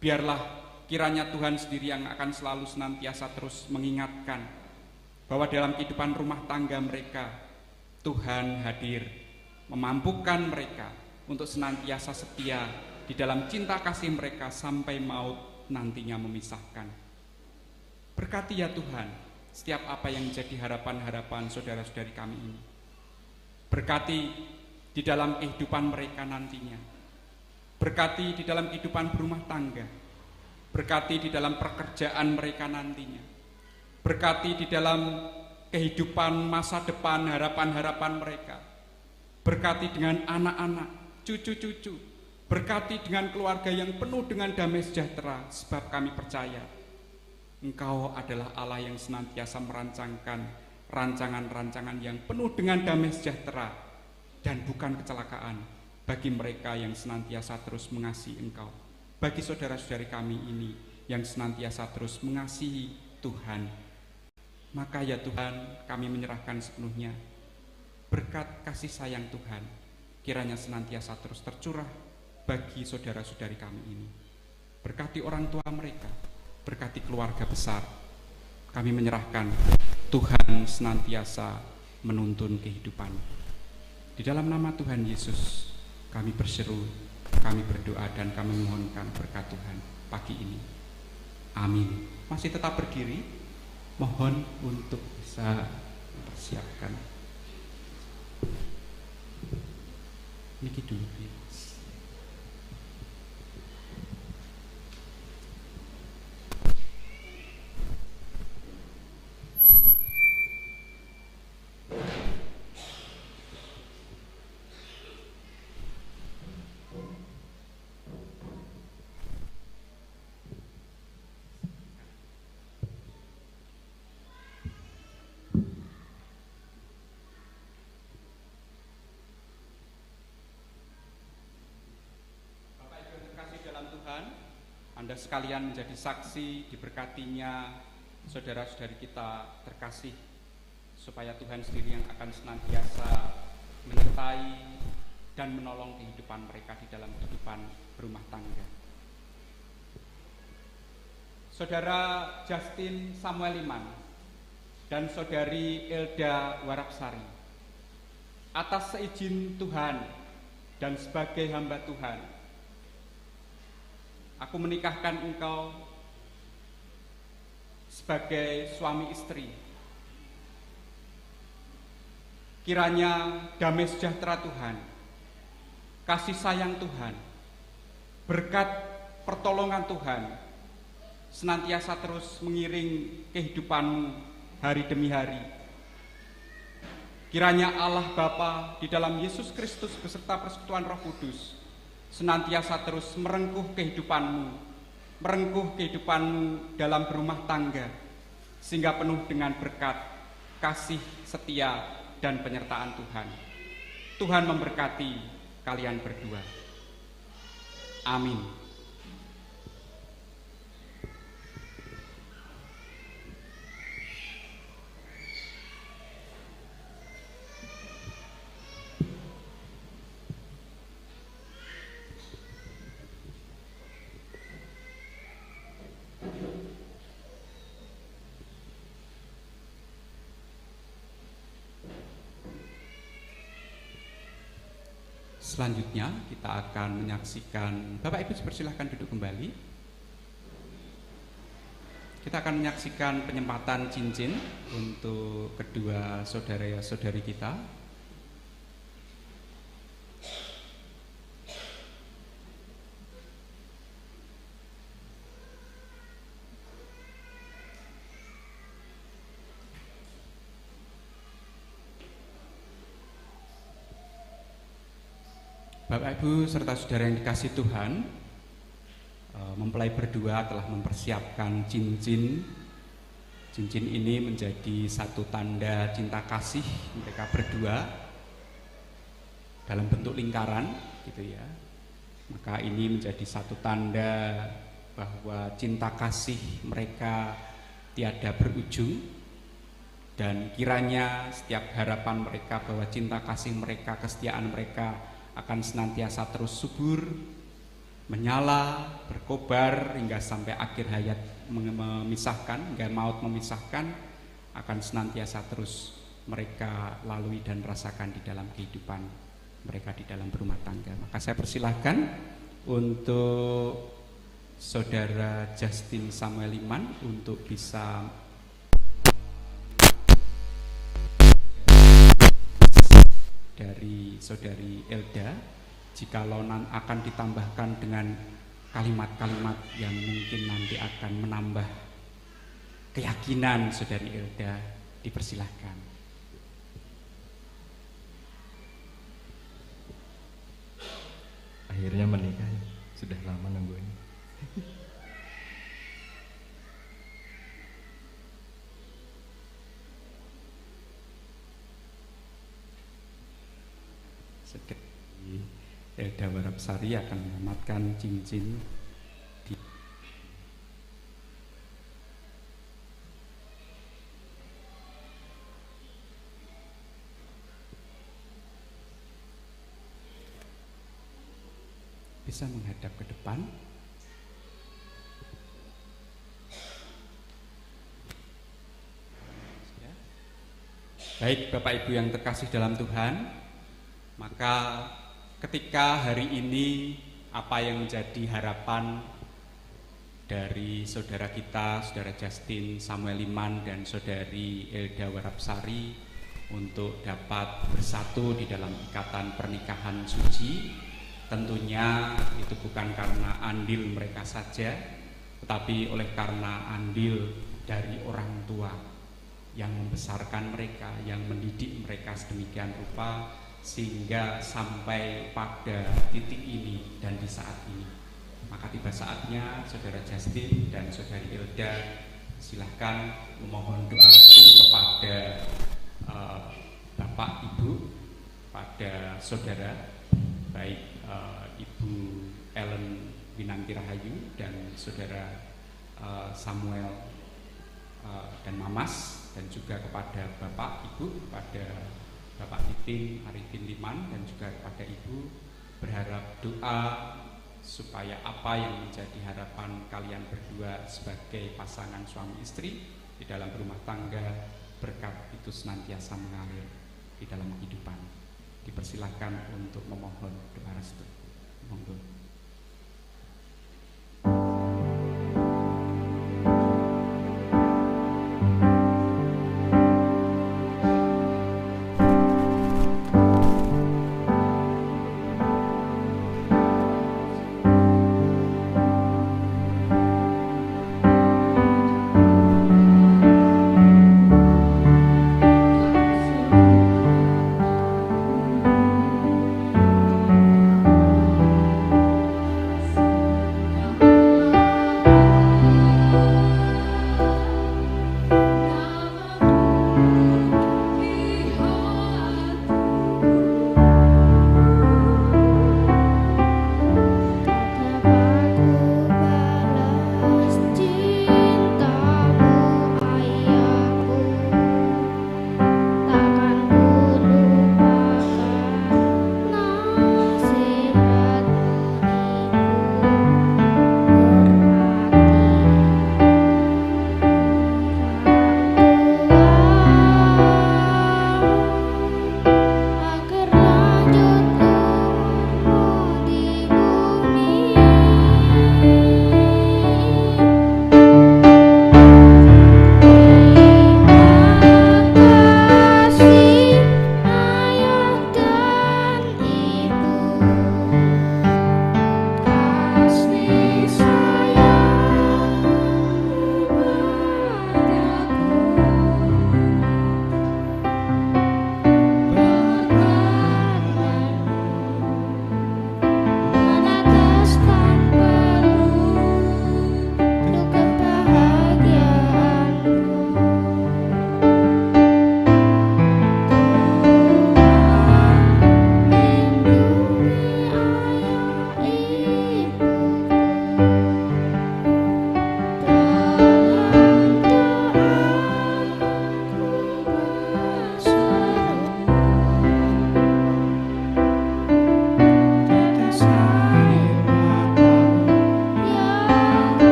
biarlah kiranya Tuhan sendiri yang akan selalu senantiasa terus mengingatkan bahwa dalam kehidupan rumah tangga mereka, Tuhan hadir, memampukan mereka untuk senantiasa setia di dalam cinta kasih mereka sampai maut nantinya memisahkan. Berkati ya Tuhan setiap apa yang menjadi harapan-harapan saudara-saudari kami ini. Berkati di dalam kehidupan mereka nantinya. Berkati di dalam kehidupan berumah tangga. Berkati di dalam pekerjaan mereka nantinya. Berkati di dalam kehidupan masa depan, harapan-harapan mereka. Berkati dengan anak-anak, cucu-cucu. Berkati dengan keluarga yang penuh dengan damai sejahtera, sebab kami percaya Engkau adalah Allah yang senantiasa merancangkan rancangan-rancangan yang penuh dengan damai sejahtera dan bukan kecelakaan bagi mereka yang senantiasa terus mengasihi Engkau. Bagi saudara-saudari kami ini yang senantiasa terus mengasihi Tuhan, maka ya Tuhan, kami menyerahkan sepenuhnya berkat kasih sayang Tuhan, kiranya senantiasa terus tercurah bagi saudara-saudari kami ini. Berkati orang tua mereka, berkati keluarga besar. Kami menyerahkan, Tuhan senantiasa menuntun kehidupan. Di dalam nama Tuhan Yesus, kami berseru, kami berdoa, dan kami memohonkan berkat Tuhan pagi ini. Amin. Masih tetap berdiri, mohon untuk bisa mempersiapkan. Niki dulu, please. Anda sekalian menjadi saksi, diberkatinya saudara-saudari kita terkasih, supaya Tuhan sendiri yang akan senantiasa menyertai dan menolong kehidupan mereka di dalam kehidupan berumah tangga. Saudara Justin Samuel Liman dan saudari Elda Warapsari, atas seizin Tuhan dan sebagai hamba Tuhan, aku menikahkan engkau sebagai suami istri. Kiranya damai sejahtera Tuhan, kasih sayang Tuhan, berkat pertolongan Tuhan senantiasa terus mengiring kehidupanmu hari demi hari. Kiranya Allah Bapa di dalam Yesus Kristus beserta persekutuan Roh Kudus senantiasa terus merengkuh kehidupanmu dalam berumah tangga, sehingga penuh dengan berkat, kasih, setia, dan penyertaan Tuhan. Tuhan memberkati kalian berdua. Amin. Selanjutnya kita akan menyaksikan, Bapak Ibu dipersilahkan duduk kembali. Kita akan menyaksikan penyempatan cincin untuk kedua saudara-saudari kita. Bapak Ibu serta saudara yang dikasihi Tuhan, mempelai berdua telah mempersiapkan cincin Cincin ini menjadi satu tanda cinta kasih mereka berdua dalam bentuk lingkaran gitu ya. Maka ini menjadi satu tanda bahwa cinta kasih mereka tiada berujung, dan kiranya setiap harapan mereka bahwa cinta kasih mereka, kesetiaan mereka akan senantiasa terus subur, menyala, berkobar hingga sampai akhir hayat memisahkan, hingga maut memisahkan, akan senantiasa terus mereka lalui dan rasakan di dalam kehidupan mereka di dalam berumah tangga. Maka saya persilahkan untuk Saudara Justin Samuel Iman untuk bisa dari Saudari Elda, jikalau akan ditambahkan dengan kalimat-kalimat yang mungkin nanti akan menambah keyakinan Saudari Elda, dipersilahkan. Akhirnya menikah, sudah lama nungguin. Sekali Elda Warapsari akan mengamatkan cincin di bisa menghadap ke depan. Baik Bapak Ibu yang terkasih dalam Tuhan, maka ketika hari ini apa yang menjadi harapan dari saudara kita, Saudara Justin Samuel Iman dan Saudari Elda Warapsari untuk dapat bersatu di dalam ikatan pernikahan suci, tentunya itu bukan karena andil mereka saja, tetapi oleh karena andil dari orang tua yang membesarkan mereka, yang mendidik mereka sedemikian rupa sehingga sampai pada titik ini dan di saat ini. Maka tiba saatnya Saudara Justin dan Saudari Elda silahkan memohon doa kepada Bapak Ibu, pada saudara, baik Ibu Ellen Winanti Rahayu dan Saudara Samuel dan Mamas, dan juga kepada Bapak Ibu, kepada Bapak Titin Arifin Liman, dan juga kepada Ibu, berharap doa supaya apa yang menjadi harapan kalian berdua sebagai pasangan suami istri di dalam rumah tangga, berkat itu senantiasa mengalir di dalam kehidupan. Dipersilahkan untuk memohon doa restu. Monggo.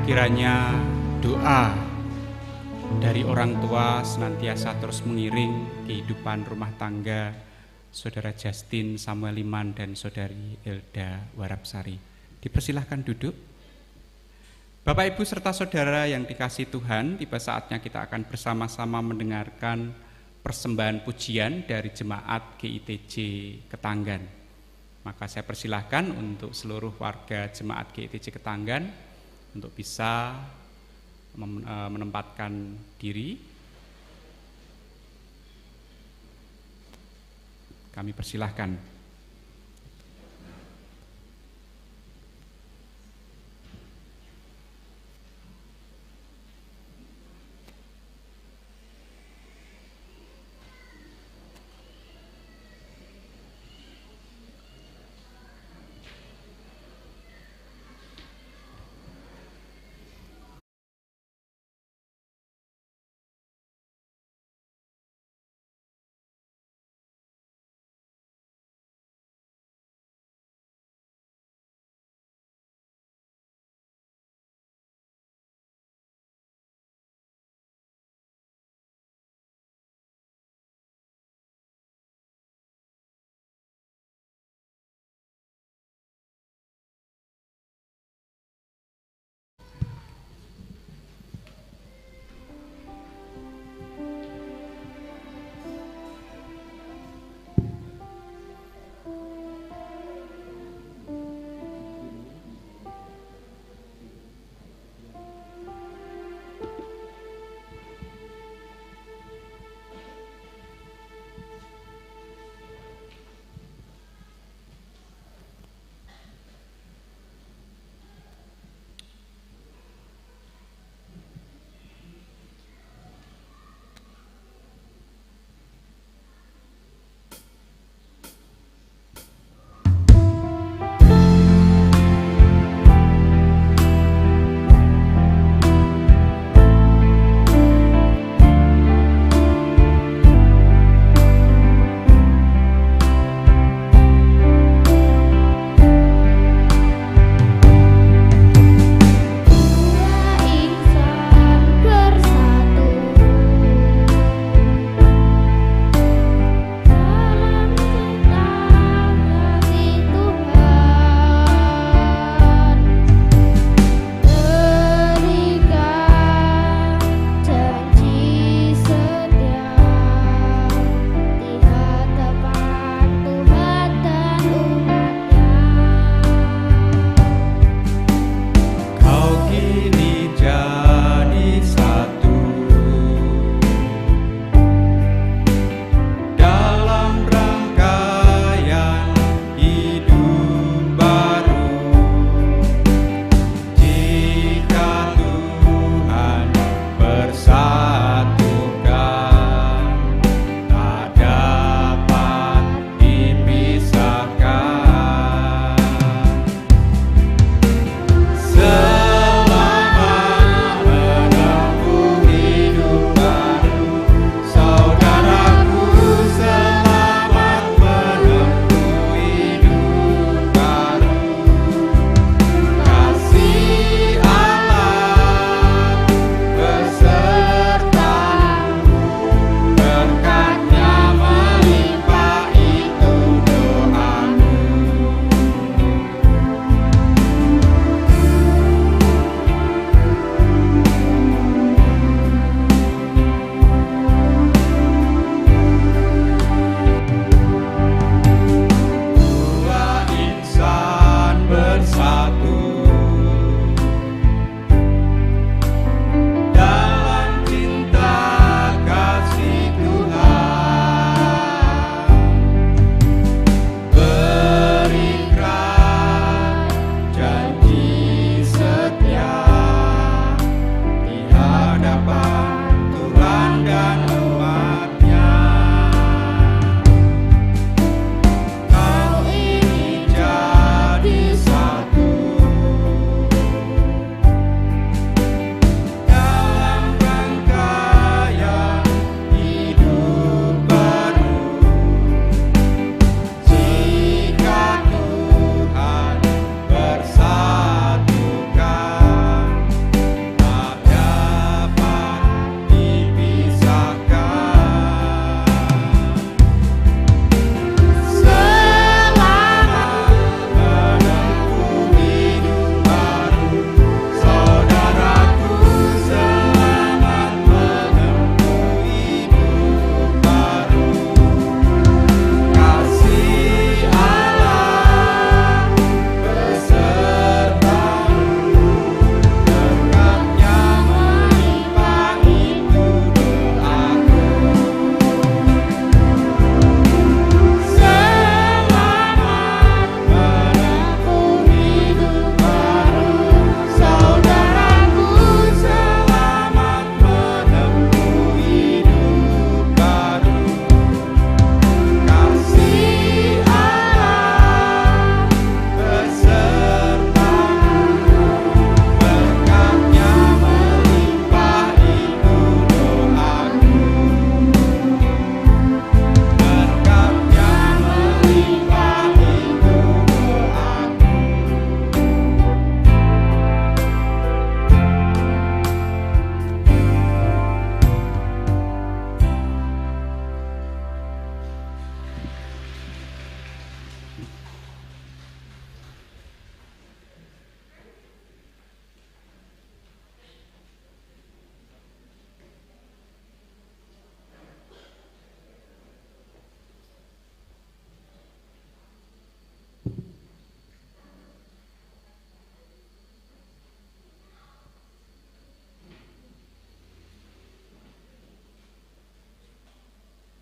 Kiranya doa dari orang tua senantiasa terus mengiring kehidupan rumah tangga Saudara Justin Samuel Liman dan Saudari Elda Warapsari. Dipersilahkan duduk. Bapak Ibu serta saudara yang dikasihi Tuhan, tiba saatnya kita akan bersama-sama mendengarkan persembahan pujian dari jemaat GITJ Ketanggan. Maka saya persilahkan untuk seluruh warga jemaat GITJ Ketanggan untuk bisa menempatkan diri. Kami persilahkan.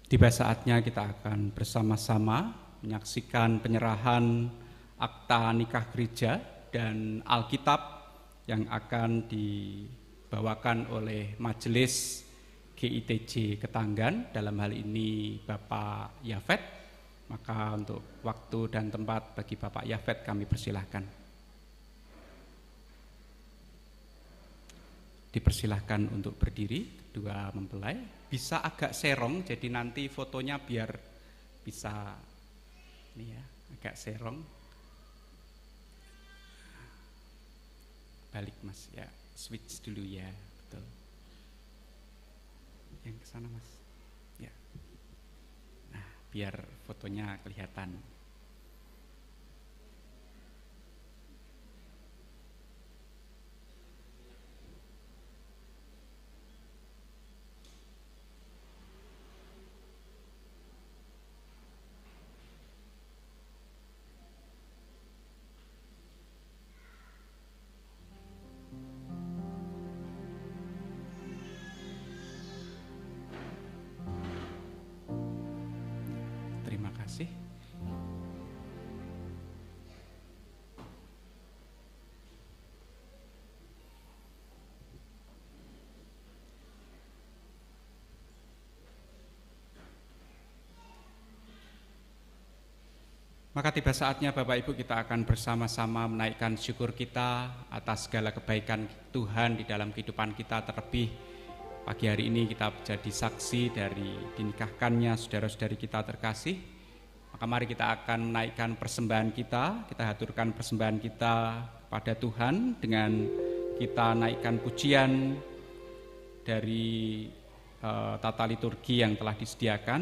Tiba saatnya kita akan bersama-sama menyaksikan penyerahan akta nikah gereja dan Alkitab yang akan dibawakan oleh Majelis GITJ Ketanggan, dalam hal ini Bapak Yafet. Maka untuk waktu dan tempat bagi Bapak Yafet kami persilahkan. Dipersilahkan untuk berdiri, kedua mempelai. Bisa agak serong, jadi nanti fotonya biar bisa ini ya, agak serong. Balik Mas, ya switch dulu ya, betul. Yang ke sana Mas. Ya. Nah, biar fotonya kelihatan. Terima kasih. Maka tiba saatnya Bapak Ibu kita akan bersama-sama menaikkan syukur kita atas segala kebaikan Tuhan di dalam kehidupan kita. Terlebih pagi hari ini kita menjadi saksi dari dinikahkannya saudara-saudari kita terkasih. Maka mari kita akan menaikkan persembahan kita haturkan persembahan kita kepada Tuhan dengan kita naikkan pujian dari tata liturgi yang telah disediakan.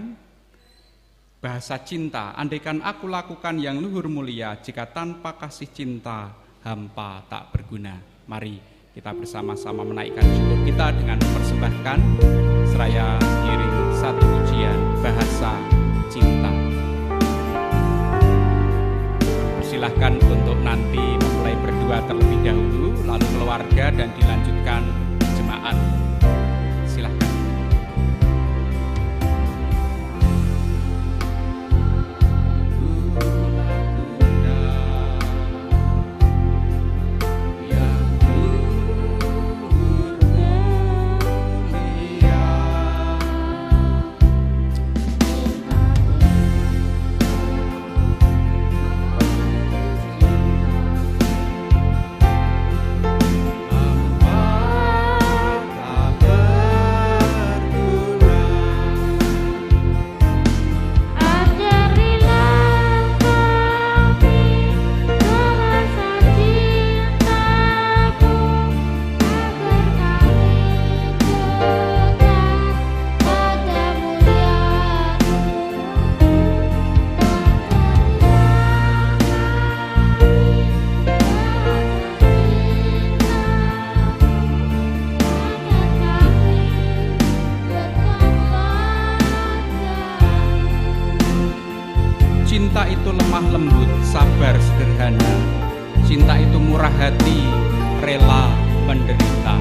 Bahasa cinta, andaikan aku lakukan yang luhur mulia, jika tanpa kasih cinta hampa tak berguna. Mari kita bersama-sama menaikkan syukur kita dengan mempersembahkan seraya iring satu pujian bahasa cinta. Persilahkan untuk nanti memulai berdua terlebih dahulu, lalu keluarga dan dilanjutkan jemaat. Silahkan. Cinta itu lemah lembut, sabar sederhana. Cinta itu murah hati, rela menderita.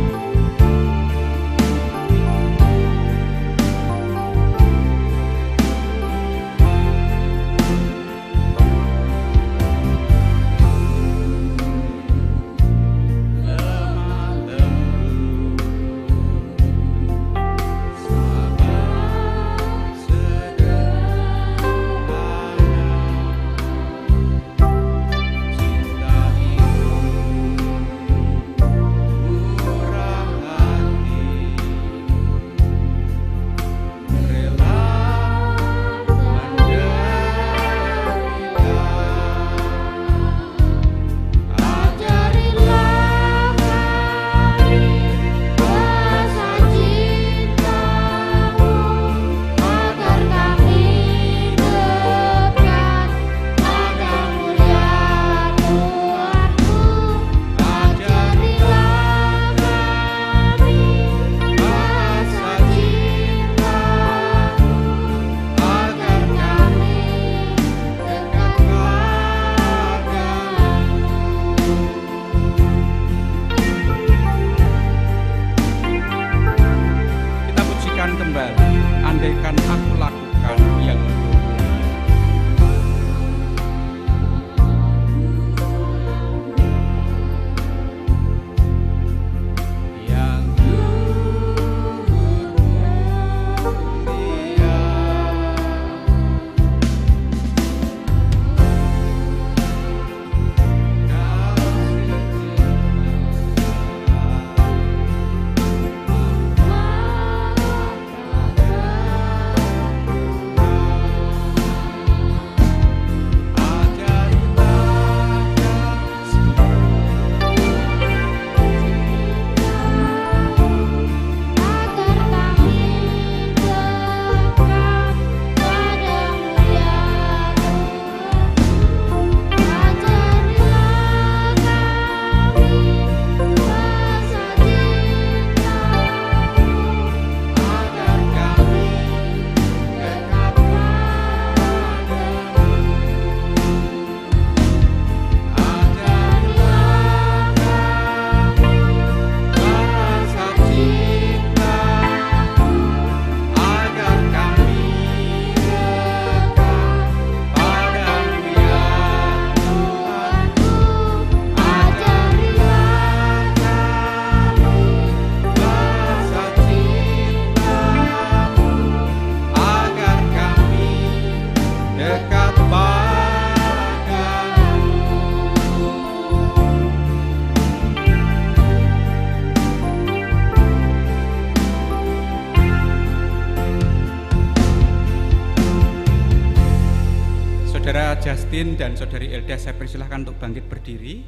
Justin dan Saudari Elda saya persilahkan untuk bangkit berdiri.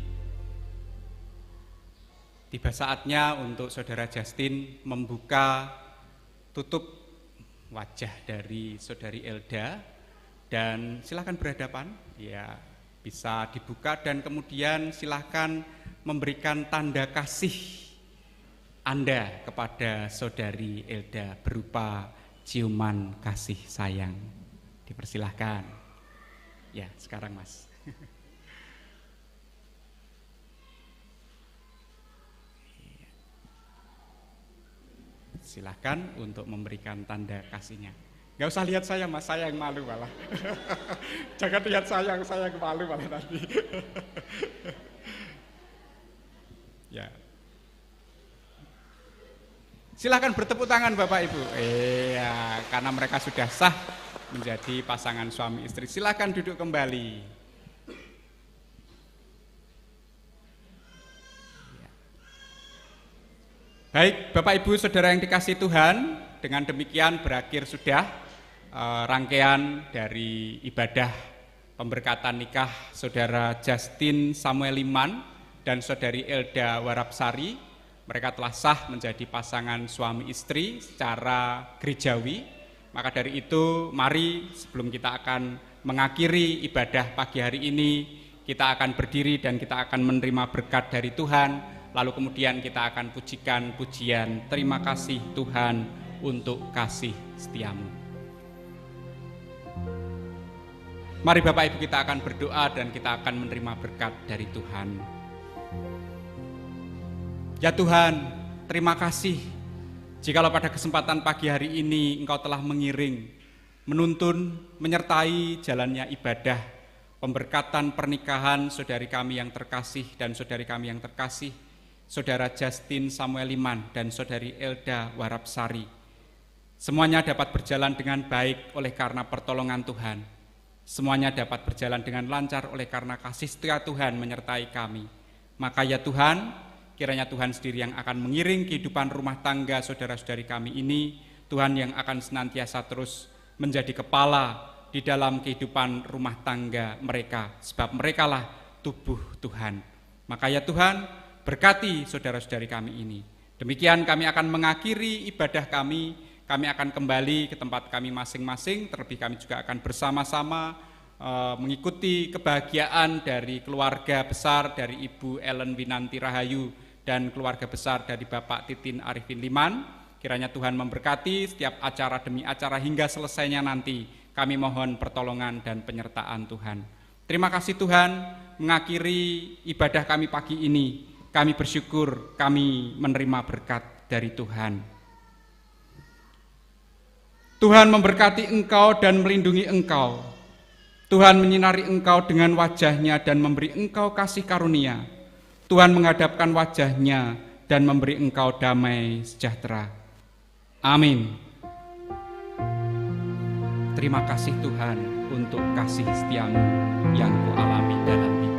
Tiba saatnya untuk Saudara Justin membuka tutup wajah dari Saudari Elda, dan silahkan berhadapan, ya bisa dibuka, dan kemudian silahkan memberikan tanda kasih Anda kepada Saudari Elda berupa ciuman kasih sayang. Dipersilahkan. Ya, sekarang Mas. Silahkan untuk memberikan tanda kasihnya. Gak usah lihat saya Mas, saya yang malu malah. Jangan lihat saya yang malu malah nanti. Ya. Silahkan bertepuk tangan Bapak Ibu. Iya, karena mereka sudah sah menjadi pasangan suami istri. Silahkan duduk kembali. Baik, Bapak Ibu Saudara yang dikasihi Tuhan, dengan demikian berakhir sudah rangkaian dari ibadah pemberkatan nikah Saudara Justin Samuel Liman dan Saudari Elda Warapsari. Mereka telah sah menjadi pasangan suami istri secara gerejawi. Maka dari itu, mari sebelum kita akan mengakhiri ibadah pagi hari ini, kita akan berdiri dan kita akan menerima berkat dari Tuhan. Lalu kemudian kita akan pujikan pujian terima kasih Tuhan untuk kasih setiamu. Mari Bapak Ibu kita akan berdoa dan kita akan menerima berkat dari Tuhan. Ya Tuhan, terima kasih jikalau pada kesempatan pagi hari ini Engkau telah mengiring, menuntun, menyertai jalannya ibadah pemberkatan pernikahan saudari kami yang terkasih dan saudari kami yang terkasih, Saudara Justin Samuel Liman dan Saudari Elda Warapsari. Semuanya dapat berjalan dengan baik oleh karena pertolongan Tuhan. Semuanya dapat berjalan dengan lancar oleh karena kasih setia Tuhan menyertai kami. Maka ya Tuhan, kiranya Tuhan sendiri yang akan mengiring kehidupan rumah tangga saudara-saudari kami ini, Tuhan yang akan senantiasa terus menjadi kepala di dalam kehidupan rumah tangga mereka, sebab merekalah tubuh Tuhan. Maka ya Tuhan, berkati saudara-saudari kami ini. Demikian kami akan mengakhiri ibadah kami akan kembali ke tempat kami masing-masing, terlebih kami juga akan bersama-sama mengikuti kebahagiaan dari keluarga besar dari Ibu Ellen Winanti Rahayu dan keluarga besar dari Bapak Titin Arifin Liman. Kiranya Tuhan memberkati setiap acara demi acara hingga selesainya nanti. Kami mohon pertolongan dan penyertaan Tuhan. Terima kasih Tuhan, mengakhiri ibadah kami pagi ini. Kami bersyukur kami menerima berkat dari Tuhan. Tuhan memberkati engkau dan melindungi engkau. Tuhan menyinari engkau dengan wajahnya dan memberi engkau kasih karunia. Tuhan menghadapkan wajahnya dan memberi engkau damai sejahtera. Amin. Terima kasih Tuhan untuk kasih setiamu yang kualami dalam hidup.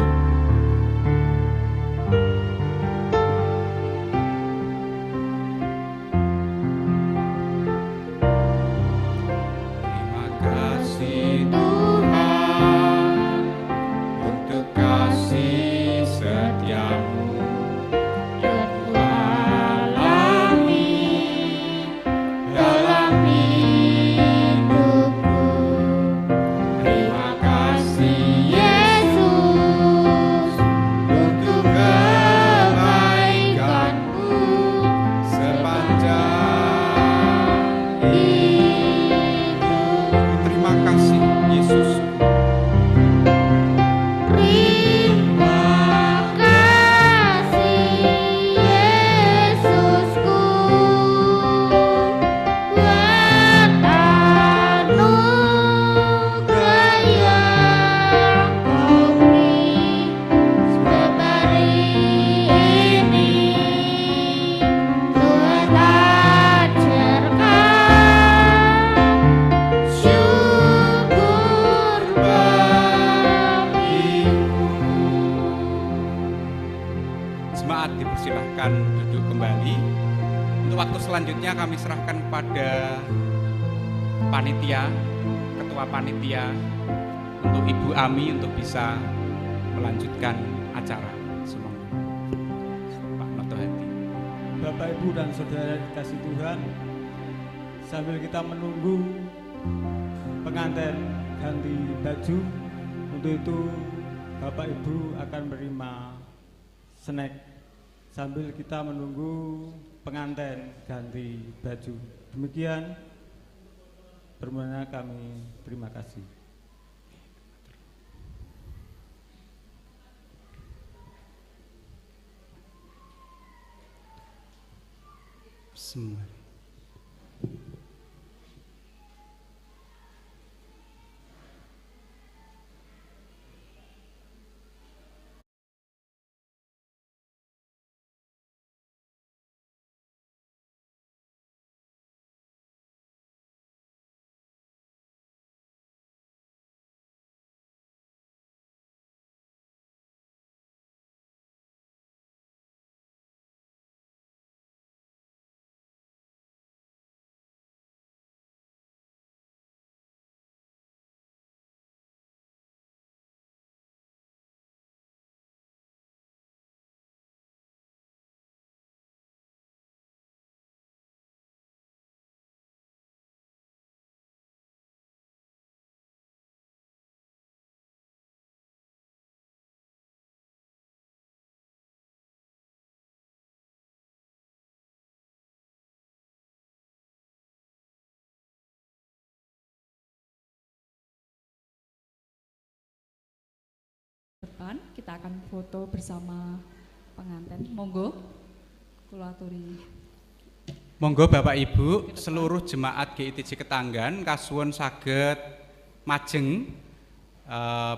Selanjutnya kami serahkan kepada panitia, ketua panitia untuk untuk Ibu Ami untuk bisa melanjutkan acara. Semoga Pak Noto Hadi. Bapak, Ibu, dan saudara dikasih Tuhan, sambil kita menunggu pengantin ganti baju, untuk itu Bapak Ibu akan menerima snack sambil kita menunggu pengantin ganti baju. Demikian permohonan kami, terima kasih. Semua. Depan kita akan foto bersama pengantin. Monggo kula aturi. Monggo Bapak Ibu, seluruh jemaat GITJ Ketanggan kasuwun saged majeng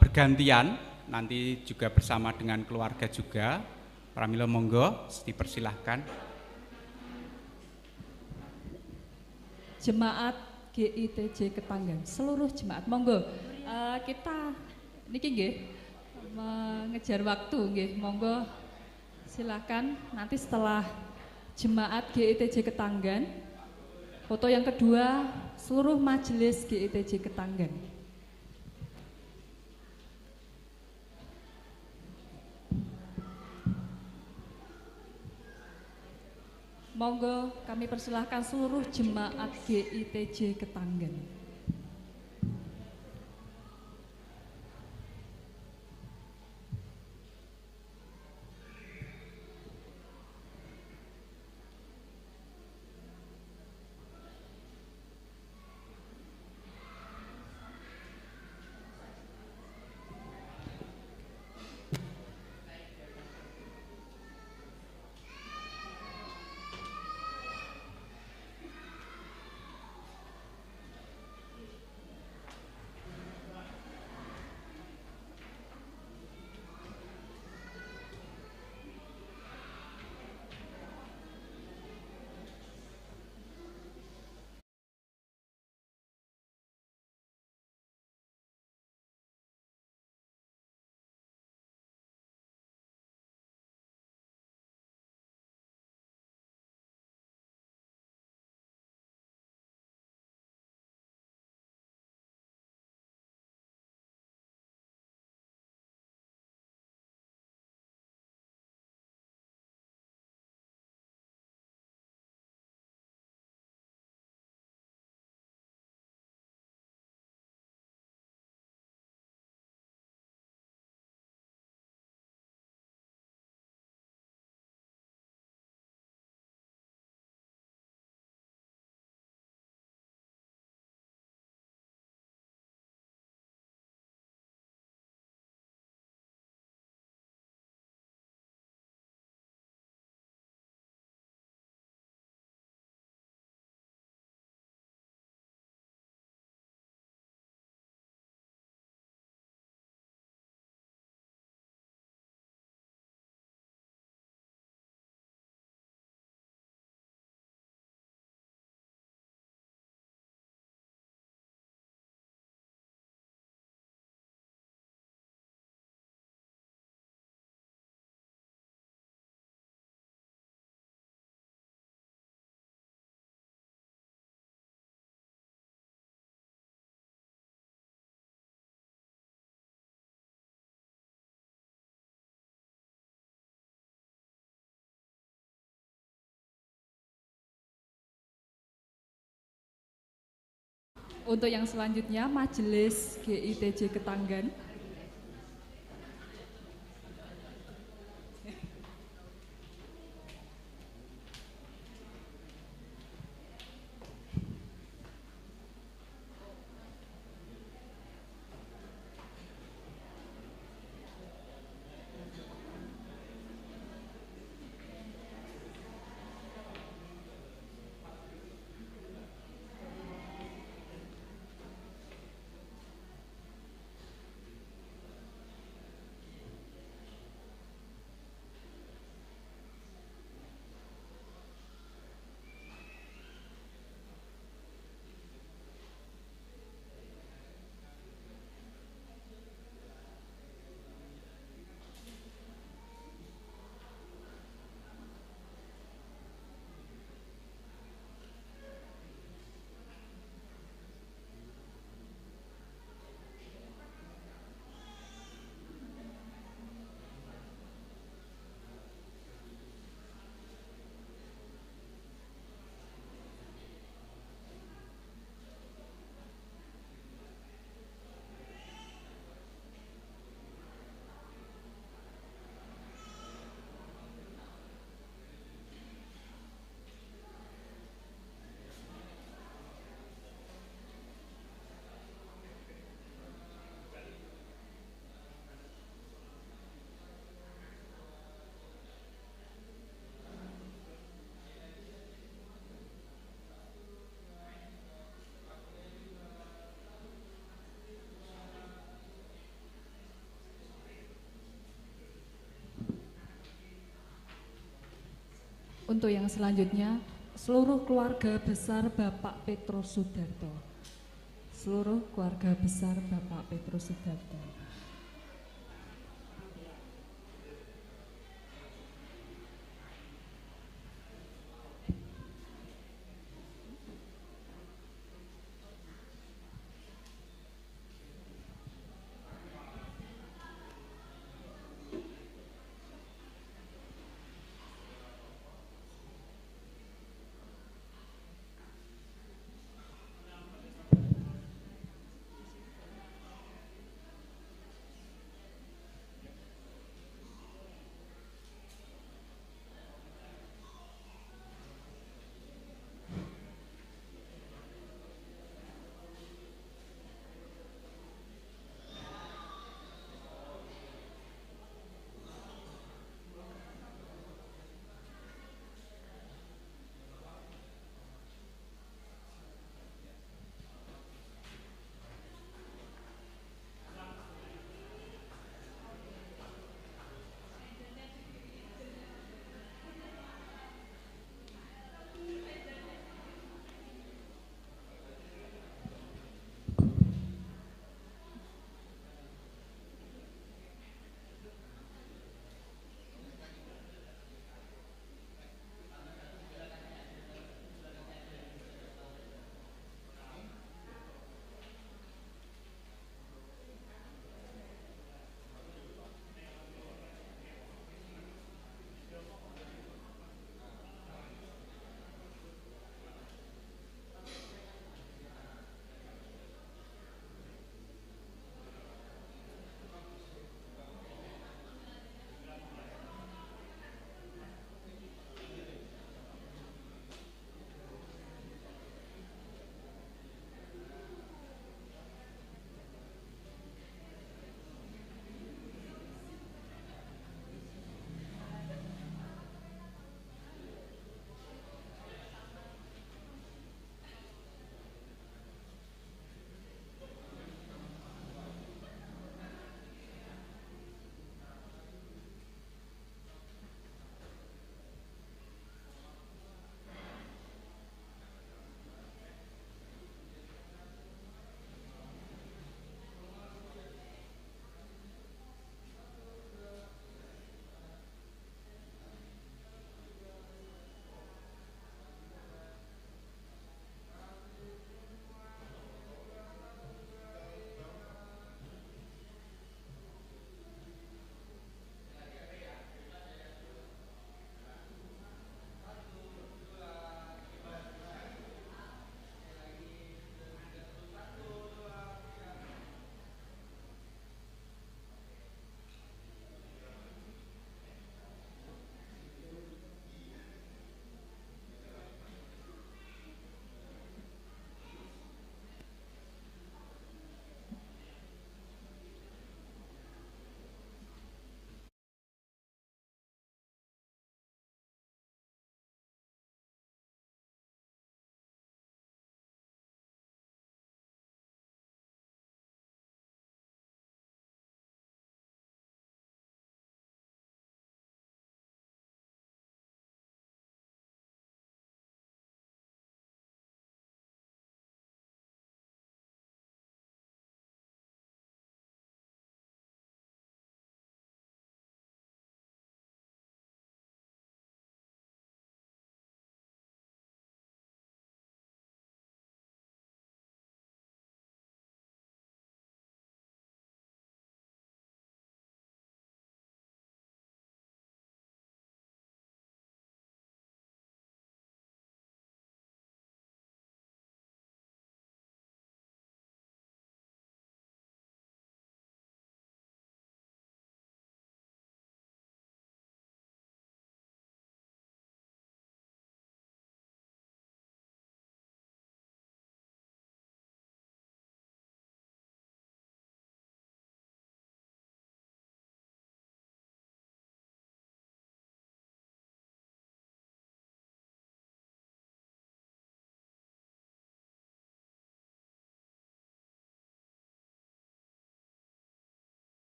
bergantian, nanti juga bersama dengan keluarga juga. Pramila monggo dipersilahkan. Jemaat GITJ Ketanggan, seluruh jemaat monggo. Kita niki nggih mengejar waktu nggih, monggo silakan nanti setelah jemaat GITJ Ketanggan, foto yang kedua seluruh majelis GITJ Ketanggan. Monggo kami persilahkan seluruh jemaat GITJ Ketanggan. Untuk yang selanjutnya Majelis GITJ Ketanggan. Untuk yang selanjutnya, seluruh keluarga besar Bapak Petrus Sudarto. Seluruh keluarga besar Bapak Petrus Sudarto.